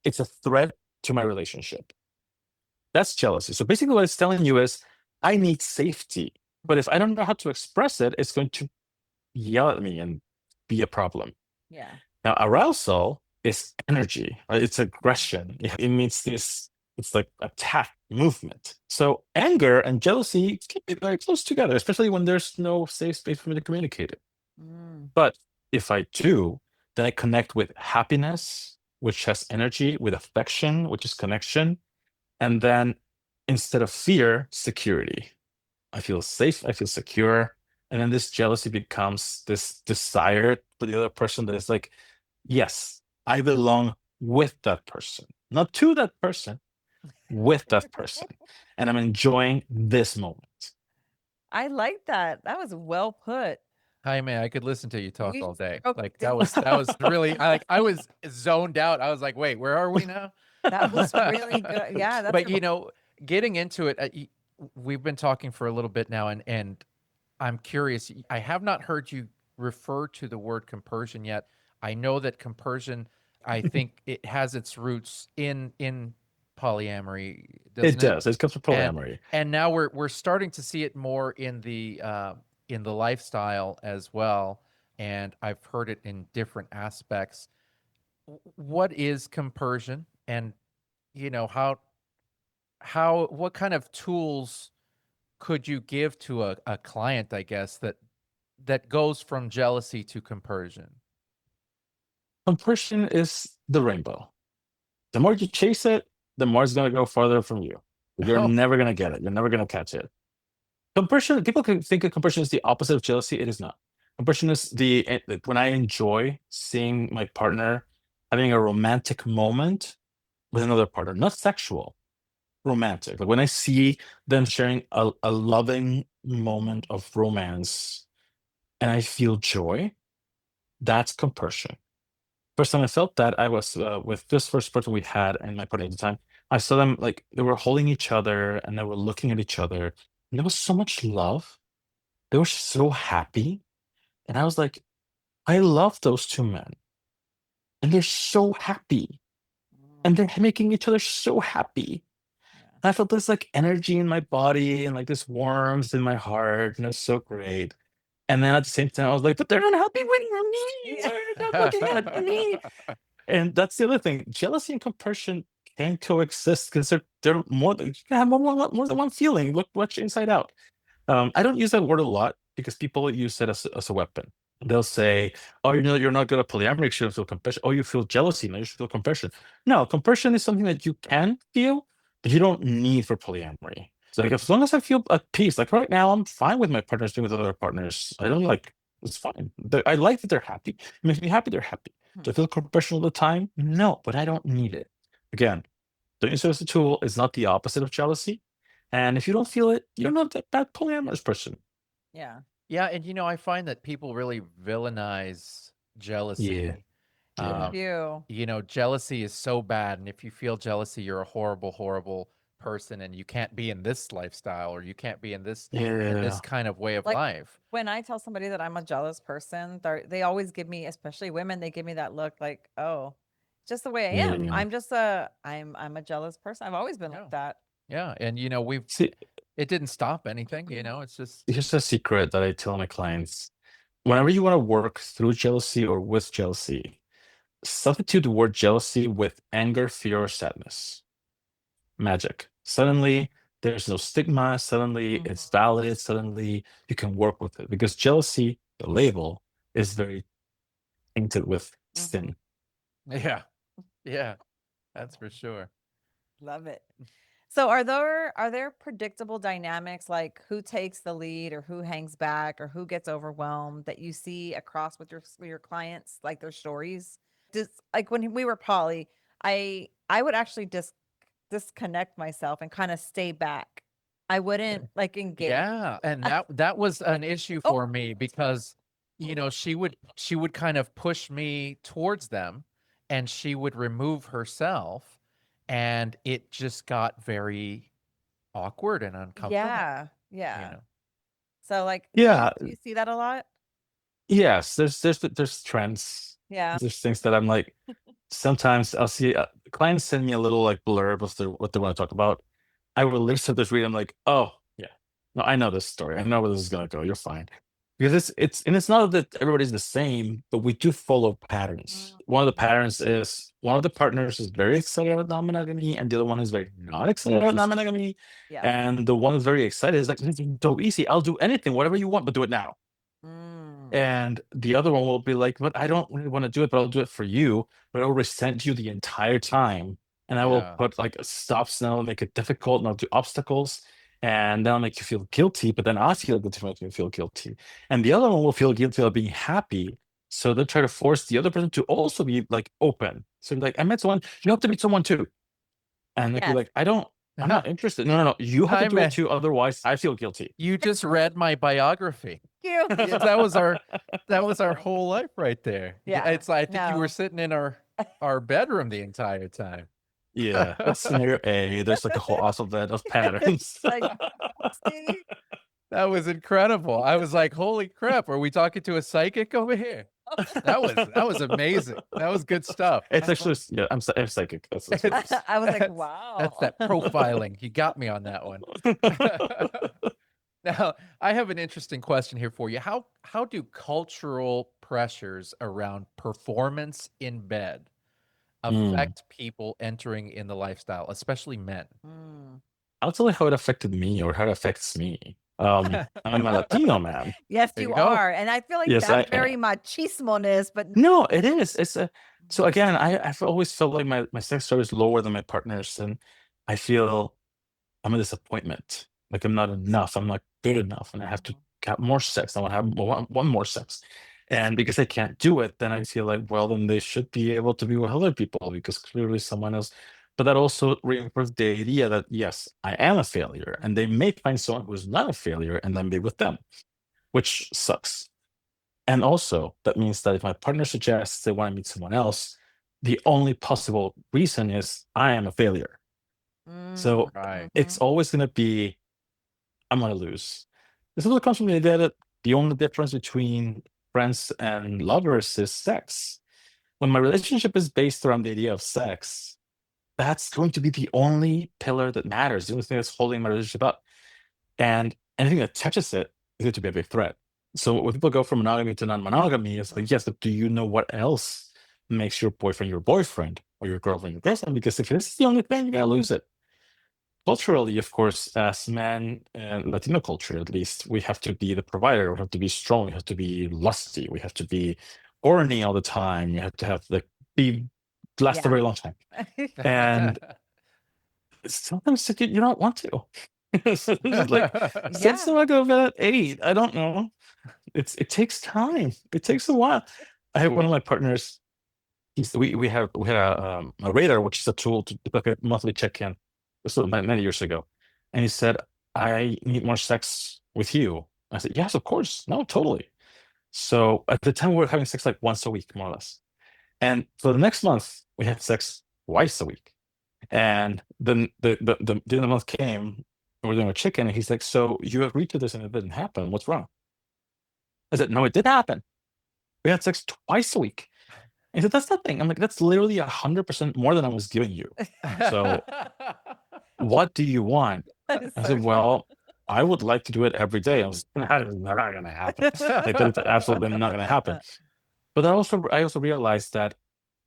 it's a threat to my relationship. That's jealousy. So basically, what it's telling you is I need safety. But if I don't know how to express it, it's going to yell at me and be a problem. Yeah. Now, arousal is energy, right? It's aggression. It means it's like attack movement. So anger and jealousy can be very close together, especially when there's no safe space for me to communicate it. Mm. But if I do, then I connect with happiness, which has energy, with affection, which is connection. And then instead of fear, security. I feel safe, I feel secure. And then this jealousy becomes this desire for the other person that is like, yes, I belong with that person, not to that person, with that person. And I'm enjoying this moment. I like that. That was well put. Jaime, I could listen to you talk You all day. broke Like it that was really I was zoned out. I was like, wait, where are we now? That was really good. Yeah, that's But getting into it, we've been talking for a little bit now, and I'm curious. I have not heard you refer to the word compersion yet. I know that compersion, I think it has its roots in polyamory. It does. It comes from And- polyamory. And now we're starting to see it more in the lifestyle as well. And I've heard it in different aspects. What is compersion, and what kind of tools could you give to a client, I guess, that goes from jealousy to compersion? Compression is the rainbow. The more you chase it, the more it's going to go farther from you. You're Oh. never going to get it. You're never going to catch it. Compression, people can think of compression as the opposite of jealousy. It is not. Compression is when I enjoy seeing my partner having a romantic moment with another partner, not sexual, romantic. Like when I see them sharing a loving moment of romance and I feel joy, that's compression. First time I felt that, I was with this first person we had and my partner at the time. I saw them like they were holding each other and they were looking at each other. And there was so much love. They were so happy. And I was like, I love those two men, and they're so happy, and they're making each other so happy. Yeah. And I felt this like energy in my body and like this warmth in my heart, and it's so great. And then at the same time, I was like, but they're not happy when you're me. Yeah. They're not looking at me. And that's the other thing. Jealousy and compersion can coexist because they're more than you can have more than one feeling. Look, watch Inside Out. I don't use that word a lot because people use it as a weapon. They'll say, "Oh, you're not good at polyamory. You shouldn't feel compersion. Oh, you feel jealousy. Now you should feel compersion." No, compersion is something that you can feel, but you don't need for polyamory. So like, as long as I feel at peace, like right now, I'm fine with my partners being with other partners. I don't like it's fine. I like that they're happy. It makes me happy they're happy. Do I feel compersion all the time? No, but I don't need it. Again, don't use it as a tool is not the opposite of jealousy. And if you don't feel it, you're not that bad polyamorous person. Yeah. Yeah, and I find that people really villainize jealousy. Yeah. Jealousy is so bad, and if you feel jealousy, you're a horrible, horrible person, and you can't be in this lifestyle, or you can't be in this Yeah. kind of way of Like, life. when I tell somebody that I'm a jealous person, they always give me, especially women, they give me that look like, oh, just the way I am. Yeah. I'm a jealous person. I've always been Yeah. like that. Yeah, and See, it didn't stop anything. It's just here's a secret that I tell my clients. Whenever you want to work through jealousy or with jealousy, substitute the word jealousy with anger, fear, or sadness. Magic. Suddenly, there's no stigma. Suddenly, it's valid. Suddenly, you can work with it because jealousy, the label, is very tainted with sin. yeah, that's for sure. Love it. So are there predictable dynamics like who takes the lead or who hangs back or who gets overwhelmed that you see across with your clients, like their stories? Just like when we were poly, I would actually disconnect myself and kind of stay back. I wouldn't like engage. Yeah, and that was an issue Oh. for me because she would kind of push me towards them, and she would remove herself, and it just got very awkward and uncomfortable. Yeah. you Yeah. know. So like Yeah. do you see that a lot? Yes. There's trends. Yeah. There's things that I'm like. Sometimes I'll see clients send me a little like blurb of what they want to talk about. I will listen to this read. I'm like, oh yeah, no, I know this story. I know where this is gonna go. You're fine. Because it's not that everybody's the same, but we do follow patterns. One of the patterns is one of the partners is very excited about non-monogamy, and the other one is very not excited about non-monogamy. Yeah. And the one who's very excited is like, this is so easy. I'll do anything, whatever you want, but do it now. And the other one will be like, but I don't really want to do it, but I'll do it for you. But I'll resent you the entire time. And I will Yeah. put like stops and I'll make it difficult and I'll do obstacles. And then I'll make you feel guilty, but then I feel guilty making you feel guilty. And the other one will feel guilty about being happy. So they'll try to force the other person to also be like open. So like, I met someone, you have to meet someone too. And they'll be Yes. like, I'm not interested. No. You have to do Jaime. it too. Otherwise, I feel guilty. You just read my biography. You. Yeah, that was our whole life right there. Yeah, I think you no. were sitting in our bedroom the entire time. Yeah, that's scenario A. There's like a whole alphabet of patterns. Like, see? That was incredible. I was like, "Holy crap! Are we talking to a psychic over here?" That was amazing. That was good stuff. It's actually, yeah, I'm psychic. That's what it is. I was like, That's- wow. That's that profiling. You got me on that one. Now, I have an interesting question here for you. How do cultural pressures around performance in bed affect people entering in the lifestyle, especially men? I'll tell you how it affected me or how it affects me. I'm a Latino man. Yes, There you you go. are. And I feel like Yes, that's I very am. machismo-ness, but No, it is. It's a so again, I've always felt like my sex drive is lower than my partner's, and I feel I'm a disappointment. Like I'm not enough. I'm not good enough, and I have to have more sex. I want to have one more sex, and because I can't do it, then I feel like, well, then they should be able to be with other people because clearly someone else. But that also reinforces the idea that yes, I am a failure, and they may find someone who's not a failure and then be with them, which sucks. And also, that means that if my partner suggests they want to meet someone else, the only possible reason is I am a failure. So Right. it's always going to be, I'm going to lose. This also comes from the idea that the only difference between friends and lovers is sex. When my relationship is based around the idea of sex, that's going to be the only pillar that matters, the only thing that's holding my relationship up. And anything that touches it is going to be a big threat. So when people go from monogamy to non-monogamy, it's like, yes, but do you know what else makes your boyfriend your boyfriend or your girlfriend your girlfriend? Because if this is the only thing, you're gonna lose it. Culturally, of course, as men and Latino culture, at least, we have to be the provider. We have to be strong. We have to be lusty. We have to be horny all the time. You have to have like be last a Yeah. very long time. And sometimes you don't want to. So it's like since Yeah. I go about 8, I don't know. It takes time. It takes a while. I have one of my partners. We had a radar, which is a tool to like a monthly check-in. This was many years ago, and he said, "I need more sex with you." I said, "Yes, of course. No, totally." So at the time, we were having sex like once a week, more or less. And for the next month, we had sex twice a week. And then the end of the month came, we're doing a chicken, and he's like, "So you agreed to this and it didn't happen. What's wrong?" I said, "No, it did happen. We had sex twice a week." He said, "That's nothing." I'm like, "That's literally 100% more than I was giving you. So what do you want?" That is I so said, true. "Well, I would like to do it every day." I was that is not gonna happen. Like that is absolutely not gonna happen. But I also realized that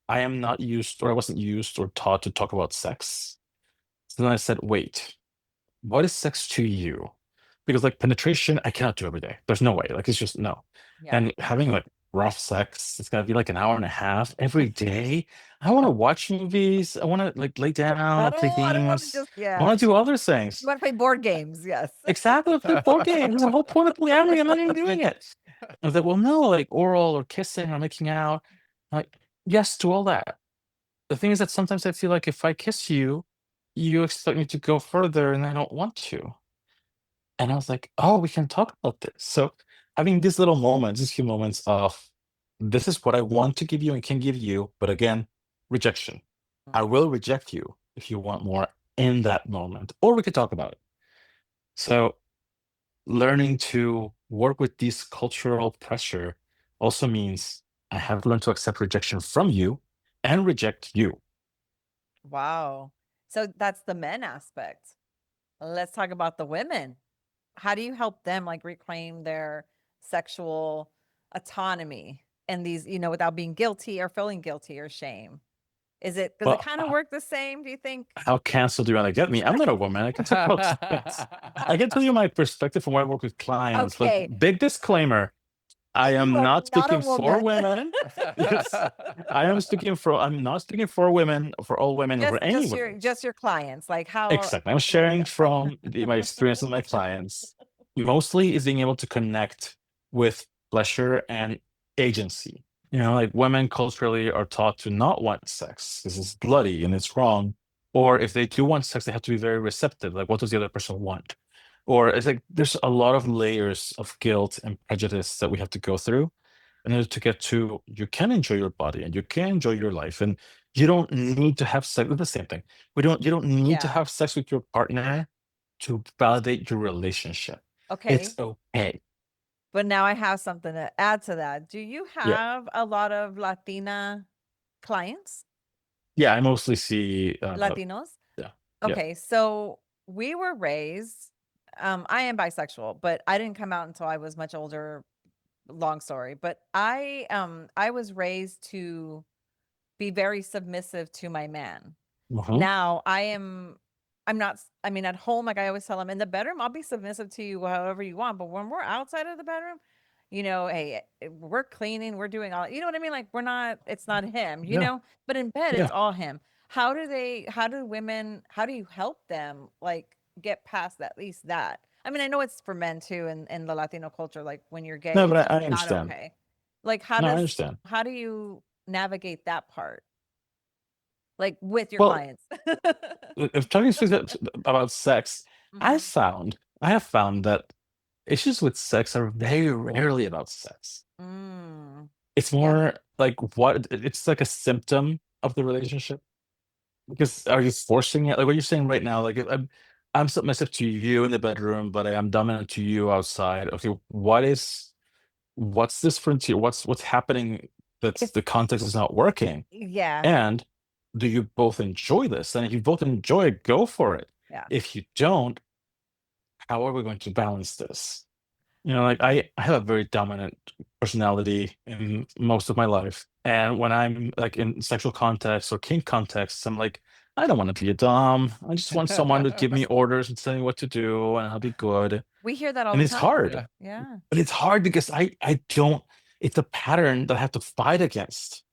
I am not used, or I wasn't used or taught to talk about sex. So then I said, wait, what is sex to you? Because like penetration, I cannot do every day. There's no way. Like it's just no. Yeah. And having like rough sex, it's gotta be like an hour and a half every day. I want to watch movies. I want to like lay down, play I don't want to games. just, I yeah. want to do other You things. want to play board games? Yes. Exactly, play board games. The whole point of polyamory, I'm not even doing it. I was like, well, no, like oral or kissing or making out. Like, yes to all that. The thing is that sometimes I feel like if I kiss you, you expect me to go further and I don't want to. And I was like, oh, we can talk about this. So having these little moments, these few moments of this is what I want to give you and can give you, but again, rejection. I will reject you if you want more in that moment, or we could talk about it. So learning to work with this cultural pressure also means I have learned to accept rejection from you and reject you. Wow. So that's the men aspect. Let's talk about the women. How do you help them like reclaim their sexual autonomy and these, without being guilty or feeling guilty or shame? Does it Well, kind of work the same, do you think? how canceled do you want to get me? I'm not a woman. I can talk about sex. I can tell you my perspective from where I work with clients. Okay. Like, big disclaimer. I You am are not not a speaking for woman. women. Yes. I'm not speaking for women, or for all women, or for any women. Just your clients, like how Exactly. I'm there you sharing go. from my experience with my clients. Mostly is being able to connect with pleasure and agency. Like women culturally are taught to not want sex. This is bloody and it's wrong. Or if they do want sex, they have to be very receptive. Like, what does the other person want? Or it's like there's a lot of layers of guilt and prejudice that we have to go through in order to get to you can enjoy your body and you can enjoy your life and you don't need to have sex. It's the same thing. You don't need to Yeah. have sex with your partner to validate your relationship. Okay. It's okay. But now I have something to add to that. Do you Yeah. have a lot of Latina clients? Yeah, I mostly see Latinos? yeah. Okay, so we were raised, I am bisexual, but I didn't come out until I was much older. Long story, but I was raised to be very submissive to my man. Mhm. Now I'm not, I mean, at home, like I always tell him, in the bedroom, I'll be submissive to you however you want. But when we're outside of the bedroom, hey, we're cleaning, we're doing all, you know what I mean? Like it's not him, Yeah. but in bed, Yeah. it's all him. How do you help them like get past at least that? I mean, I know it's for men too in the Latino culture, like when you're gay, No, it's but I not understand. okay. Like No, I understand. how do you navigate that part? Like with your Well, clients? if talking about sex, Mhm. I have found that issues with sex are very rarely about sex. Mm. It's Yeah. more like it's like a symptom of the relationship. Because are you forcing it? Like what you're saying right now, like if I'm submissive to you in the bedroom, but I am dominant to you outside. Okay, what is what's this frontier? What's happening? That's If the context is not working. yeah, And do you both enjoy this? And if you both enjoy it, go for it. yeah. If you don't, how are we going to balance this? Like I have a very dominant personality in most of my life. And when I'm like in sexual context or kink contexts, I'm like, I don't want to be a dom. I just want someone to give me orders and tell me what to do, and I'll be good. We hear that all And the it's time. hard. Yeah. Yeah. But it's hard because I don't, it's a pattern that I have to fight against.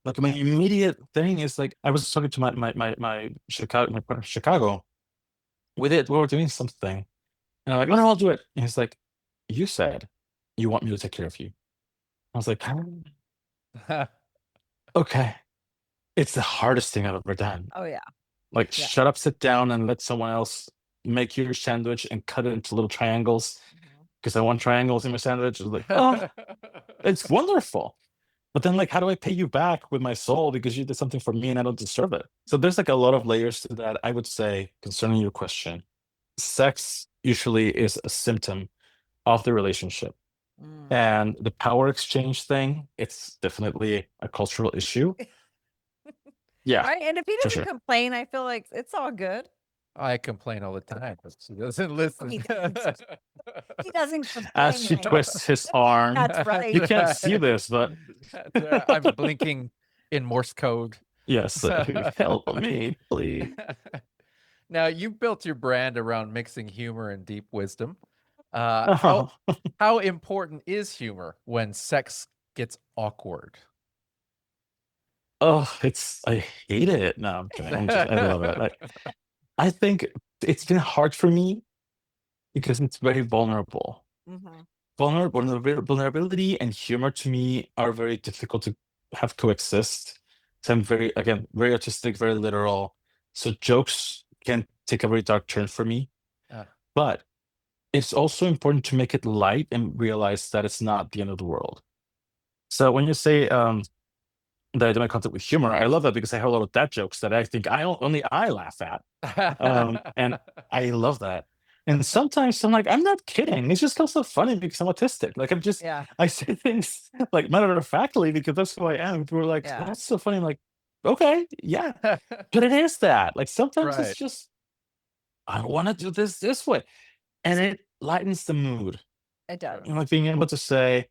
Like my immediate thing is like I was talking to my Chicago, my partner in Chicago. We were doing something. And I'm like, no, I'll do it. And he's like, you said you want me to take care of you. I was like, okay. It's the hardest thing I've ever done. Oh yeah. Like, Yeah. shut up, sit down, and let someone else make your sandwich and cut it into little triangles because I want triangles in my sandwich. I was like, oh, it's wonderful. But then, like, how do I pay you back with my soul because you did something for me and I don't deserve it? So there's like a lot of layers to that. I would say, concerning your question, sex usually is a symptom of the relationship. Mm. And the power exchange thing, it's definitely a cultural issue. Yeah, Right. And if he for doesn't sure. complain, I feel like it's all good. I complain all the time, but she doesn't listen. He doesn't. He doesn't As she complain. twists his arm, That's right. you can't see this, but That's right. I'm blinking in Morse code. yes, help me, please. Now, you've built your brand around mixing humor and deep wisdom. Oh, How important is humor when sex gets awkward? oh, I hate it. No, I'm kidding. I love it. I think it's been hard for me because it's very vulnerable. Mhm. Vulnerability and humor to me are very difficult to have coexist. So I'm again, very artistic, very literal. So jokes can take a very dark turn for me. Ah. But it's also important to make it light and realize that it's not the end of the world. So when you say that I do my content with humor, I love that because I have a lot of dad jokes that I think only I laugh at. And I love that. And sometimes I'm like, I'm not kidding. It's just also funny because I'm autistic. Like Yeah. I say things like matter of factly because that's who I am. People are like, Yeah. that's so funny. I'm like, okay, yeah. But it is that. Like sometimes Right. it's just, I want to do this way. And it lightens the mood. It does. Like being able to say,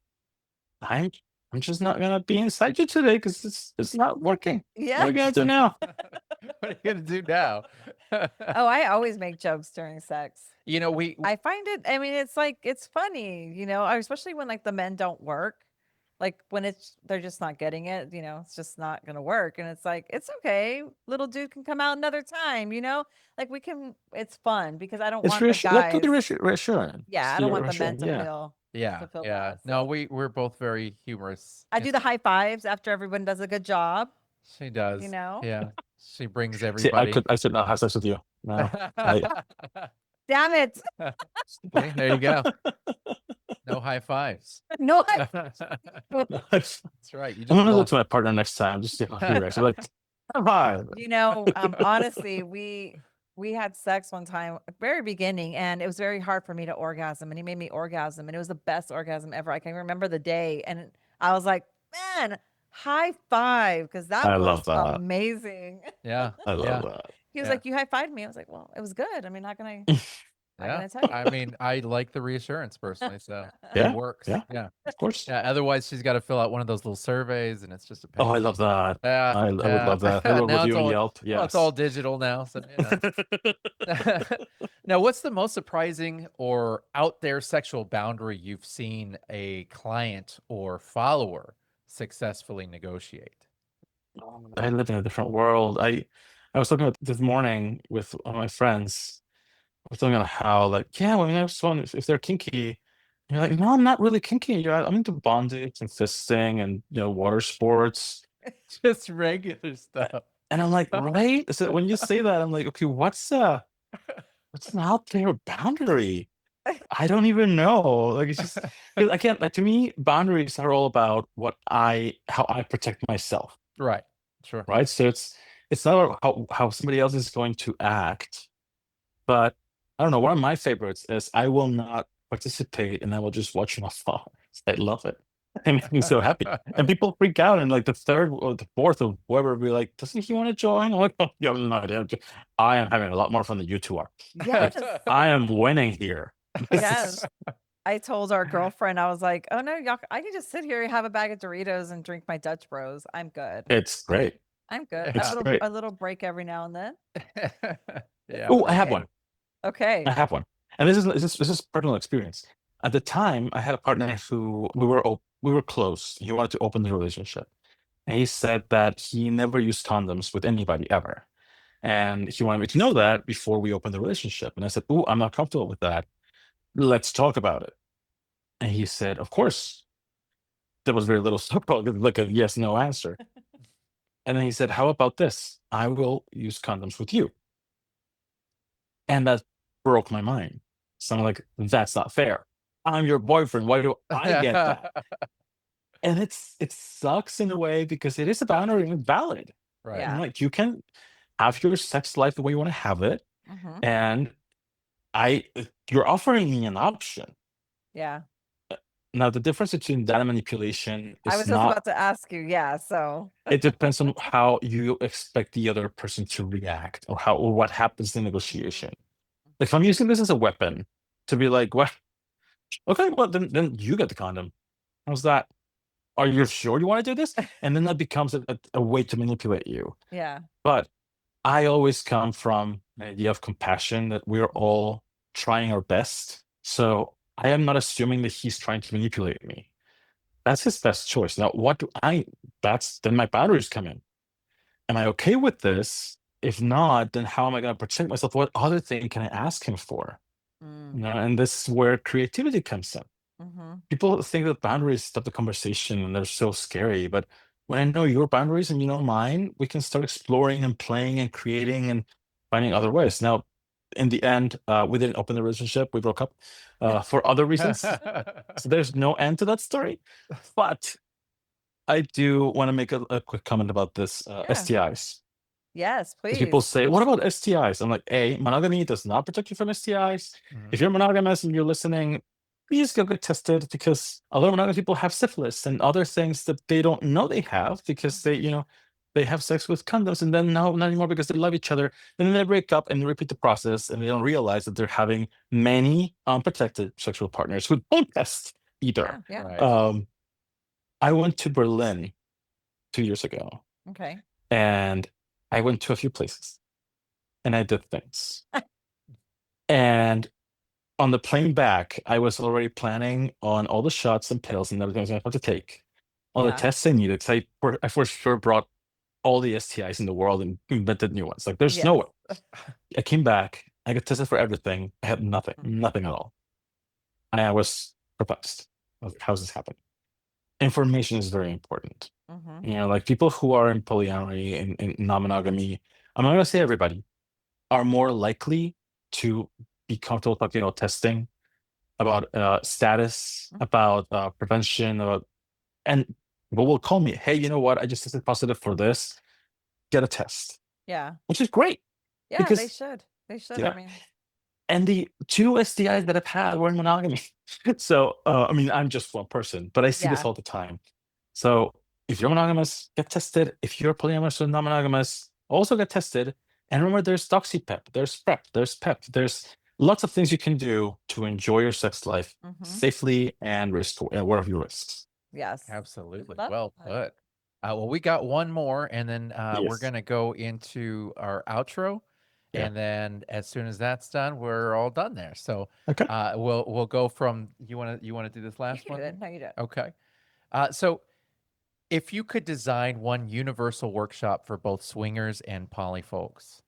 I'm just not gonna be inside you today because it's not working. What are Yeah. we gonna do now? What are you gonna do now? Oh, I always make jokes during sex. We I find it, I mean, it's like, it's funny, especially when like the men don't work. Like when they're just not getting it, it's just not going to work. And it's like, it's okay. Little dude can come out another time, like it's fun because I don't It's want the let guys. be reassuring. Yeah. I don't want the men to Yeah. feel, yeah, feel yeah. bad. No, So we're both very humorous. I do the high fives after everyone does a good job, She does. Yeah. She brings See, everybody. I should not have sex with you. No. Damn it. See, there you go. No high fives. No, That's right. You I'm just gonna look lost. to my partner next time. Just see how he reacts. I'm like, hi. honestly, we had sex one time at the very beginning and it was very hard for me to orgasm and he made me orgasm and it was the best orgasm ever. I can remember the day and I was like, man, high five because that I was love that. amazing. Yeah. I love yeah. that. He was Yeah. like, you high fived me. I was like, well, it was good. I mean, not gonna Yeah. tell you. I mean, I like the reassurance personally, so Yeah, it works. yeah. Yeah. Of course. Yeah. Otherwise, she's got to fill out one of those little surveys, and it's just a pain. Oh, I love that. Yeah. I would love that. A little Now review on Yelp. well, it's Yes. all digital now. So, Now, what's the most surprising or out there sexual boundary you've seen a client or follower successfully negotiate? I live in a different world. I was talking about this morning with one of my friends. I was talking about how, like, yeah, well, I mean, I just want if they're kinky. And you're like, no, I'm not really kinky. I'm into bondage and fisting and water sports. Just regular stuff. And I'm like, right? So when you say that, I'm like, okay, what's an out there boundary? I don't even know. Like it's just 'cause again, like to me, boundaries are all about how I protect myself. Right. Sure. Right. So it's not about how somebody else is going to act, but I don't know. One of my favorites is I will not participate and I will just watch from afar. I love it. It makes me so happy. And people freak out, and like the third or the fourth or whoever will be like, doesn't he want to join? I'm like, oh, you have no idea. I am having a lot more fun than you two are. Yes. I am winning here. This Yes. is- I told our girlfriend, I was like, oh no, y'all, I can just sit here and have a bag of Doritos and drink my Dutch Bros. I'm good. it's great. I'm good. It's A great. little break every now and then. Yeah. Oh, I have Okay. one. Okay. I have one. And this is personal experience. At the time, I had a partner who we were close. He wanted to open the relationship. And he said that he never used condoms with anybody ever. And he wanted me to know that before we opened the relationship. And I said, oh, I'm not comfortable with that. Let's talk about it. And he said, of course. There was very little so-called, like a yes, no answer. And then he said, how about this? I will use condoms with you. And that broke my mind. So I'm like, that's not fair. I'm your boyfriend. Why do I get that? And it sucks in a way because it is a boundary and it's valid. Right. Yeah. Like you can have your sex life the way you want to have it. Mhm. And you're offering me an option. Yeah. Now, the difference between that and manipulation I was is just not, about to ask you. Yeah. So it depends on how you expect the other person to react or what happens in negotiation. Like if I'm using this as a weapon to be like, what? Okay, well, then you get the condom. How's that? Are you sure you want to do this? And then that becomes a way to manipulate you. yeah. But I always come from an idea of compassion that we're all trying our best. So I am not assuming that he's trying to manipulate me. That's his best choice. Now, then my boundaries come in. Am I okay with this? If not, then how am I going to protect myself? What other thing can I ask him for? Mm. And this is where creativity comes in. Mm-hmm. People think that boundaries stop the conversation and they're so scary. But when I know your boundaries and you know mine, we can start exploring and playing and creating and finding other ways. Now, in the end, we didn't open the relationship. We broke up for other reasons. So there's no end to that story. But I do want to make a quick comment about this STIs. Yes, Because please. people say, what about STIs? I'm like, monogamy does not protect you from STIs. Mhm. If you're monogamous and you're listening, please go get tested because a lot of monogamous people have syphilis and other things that they don't know they have because they have sex with condoms and then no, not anymore because they love each other. Then they break up and repeat the process and they don't realize that they're having many unprotected sexual partners who don't test either. Yeah. Right. I went to Berlin 2 years ago Okay. and I went to a few places and I did things. And on the plane back, I was already planning on all the shots and pills and everything I was going to have to take, all the Yeah. tests I needed. So I for sure brought all the STIs in the world and invented new ones. Like there's no way. I came back, I got tested for everything. I had nothing at all. And I was perplexed. I was like, how's this happening? Information is very important. Mm-hmm. Like people who are in polyamory and in non-monogamy, I'm not gonna say everybody, are more likely to be comfortable talking about testing, about status, about prevention, and people will call me, hey, you know what? I just tested positive for this. Get a test, Yeah. which is great. Yeah. Because- They should. They should. Yeah. I mean, And the 2 STIs that I've had were in monogamy. So, I'm just one person, but I see this Yeah. all the time. So if you're monogamous, get tested. If you're polyamorous or non-monogamous, also get tested. And remember, there's DoxyPep, there's PrEP, there's PEP, there's lots of things you can do to enjoy your sex life Mhm. safely and aware of your risks. yes. Absolutely. Love Well that. put. Well, we got one more, and then we're Yes. going to go into our outro. Yeah. And then as soon as that's done, we're all done there. So Okay. we'll go from you want to do this You last can do one? it. No, you don't. Okay. So if you could design one universal workshop for both swingers and poly folks,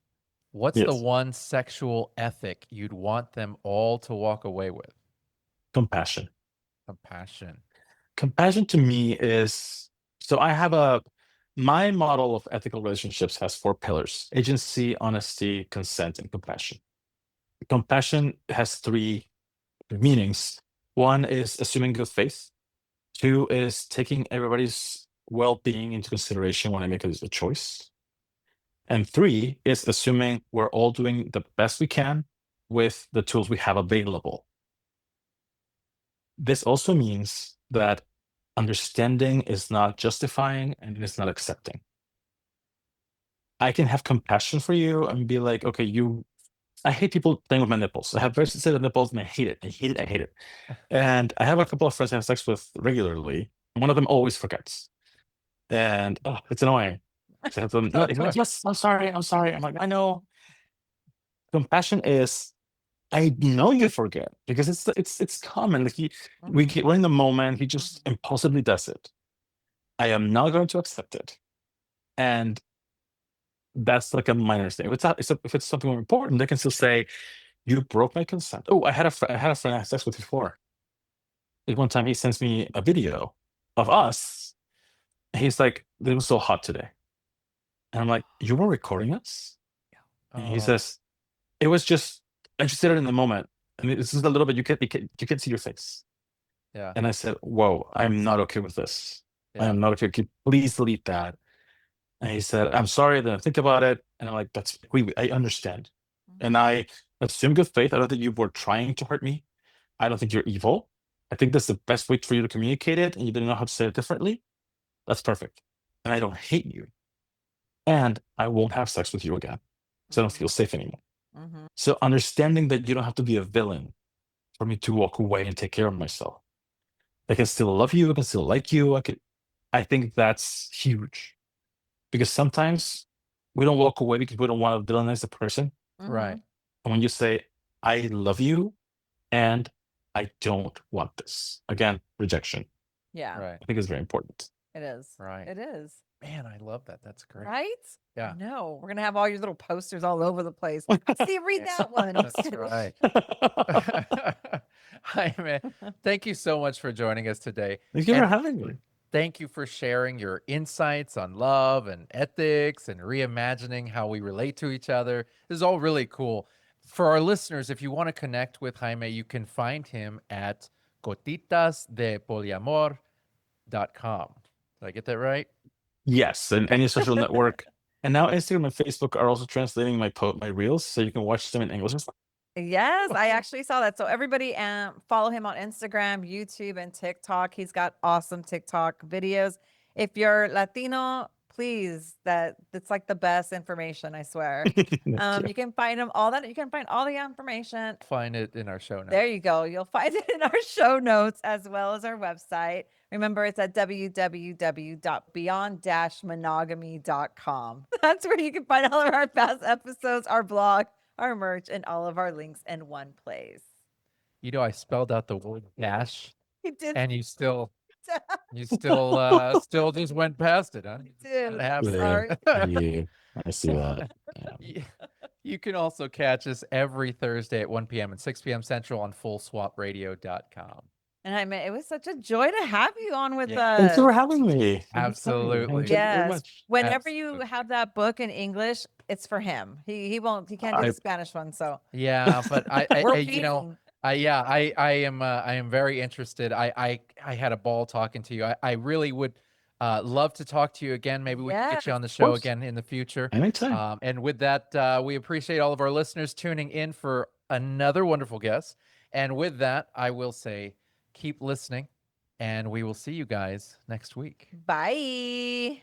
what's the Yes. one sexual ethic you'd want them all to walk away with? Compassion. Compassion. Compassion to me is so my model of ethical relationships has 4 pillars: agency, honesty, consent, and compassion. Compassion has 3 meanings. One is assuming good faith. 2 is taking everybody's well-being into consideration when I make a choice. And 3 is assuming we're all doing the best we can with the tools we have available. This also means that understanding is not justifying and it's not accepting. I can have compassion for you and be like, okay, I hate people playing with my nipples. I have very sensitive nipples and I hate it. I hate it. I hate it. And I have a couple of friends I have sex with regularly. One of them always forgets. And it's annoying. So I have to, no, he's like, yes, I'm sorry. I'm sorry. I'm like, I know. Compassion is, I know you forget because it's common. Like we're in the moment. He just impulsively does it. I am not going to accept it, and that's like a minor thing. If it's something more important, they can still say, "You broke my consent." Oh, I had a friend I had sex with before. Like one time, he sends me a video of us. He's like, "It was so hot today," and I'm like, "You were recording us?" And he says, "It was just I just did it in the moment, and this is a little bit you can't see your face." Yeah. And I said, "Whoa, I'm not okay with this. I Yeah. am not okay. Please delete that." And he said, "I'm sorry, I didn't think about it." And I'm like, I understand. And I assume good faith. I don't think you were trying to hurt me. I don't think you're evil. I think that's the best way for you to communicate it, and you didn't know how to say it differently. That's perfect. And I don't hate you. And I won't have sex with you again. So I don't feel safe anymore. So understanding that you don't have to be a villain for me to walk away and take care of myself. I can still love you. I can still like you. I think that's huge. Because sometimes we don't walk away because we don't want to villainize the person. Right. And when you say, I love you and I don't want this. Again, rejection. Yeah. Right. I think it's very important. It is. Right. It is. Man, I love that. That's great. Right? Yeah. No, we're gonna have all your little posters all over the place. See, read that one. That's right. Jaime, thank you so much for joining us today. Thank you for And having me. thank you for sharing your insights on love and ethics and reimagining how we relate to each other. This is all really cool. For our listeners, if you want to connect with Jaime, you can find him at Gotitas de Poliamor.com. Did I get that right? Yes, and any social network. And now Instagram and Facebook are also translating my reels, so you can watch them in English. Yes, I actually saw that. So everybody follow him on Instagram, YouTube, and TikTok. He's got awesome TikTok videos. If you're Latino, please, that's like the best information, I swear. You can find him you can find all the information. Find it in our show notes. There you go. You'll find it in our show notes as well as our website. Remember, it's at www.beyond-monogamy.com. That's where you can find all of our past episodes, our blog, our merch, and all of our links in one place. You know, I spelled out the word dash, You did. and you still still just went past it, huh? did. It happens. Sorry. Yeah, I see that. Yeah. You can also catch us every Thursday at 1 p.m. and 6 p.m. Central on FullSwapRadio.com. And I mean, it was such a joy to have you on with Yeah. us. Thanks for having me. Absolutely. Yes. Whenever you Absolutely. have that book in English, it's for him. He can't do the Spanish one. So Yeah, but I we're you know, feeding. I am very interested. I had a ball talking to you. I really would love to talk to you again. Maybe we can get you on the show course. again in the future. Anytime. And with that, we appreciate all of our listeners tuning in for another wonderful guest. And with that, I will say, keep listening, and we will see you guys next week. Bye.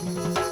Bye.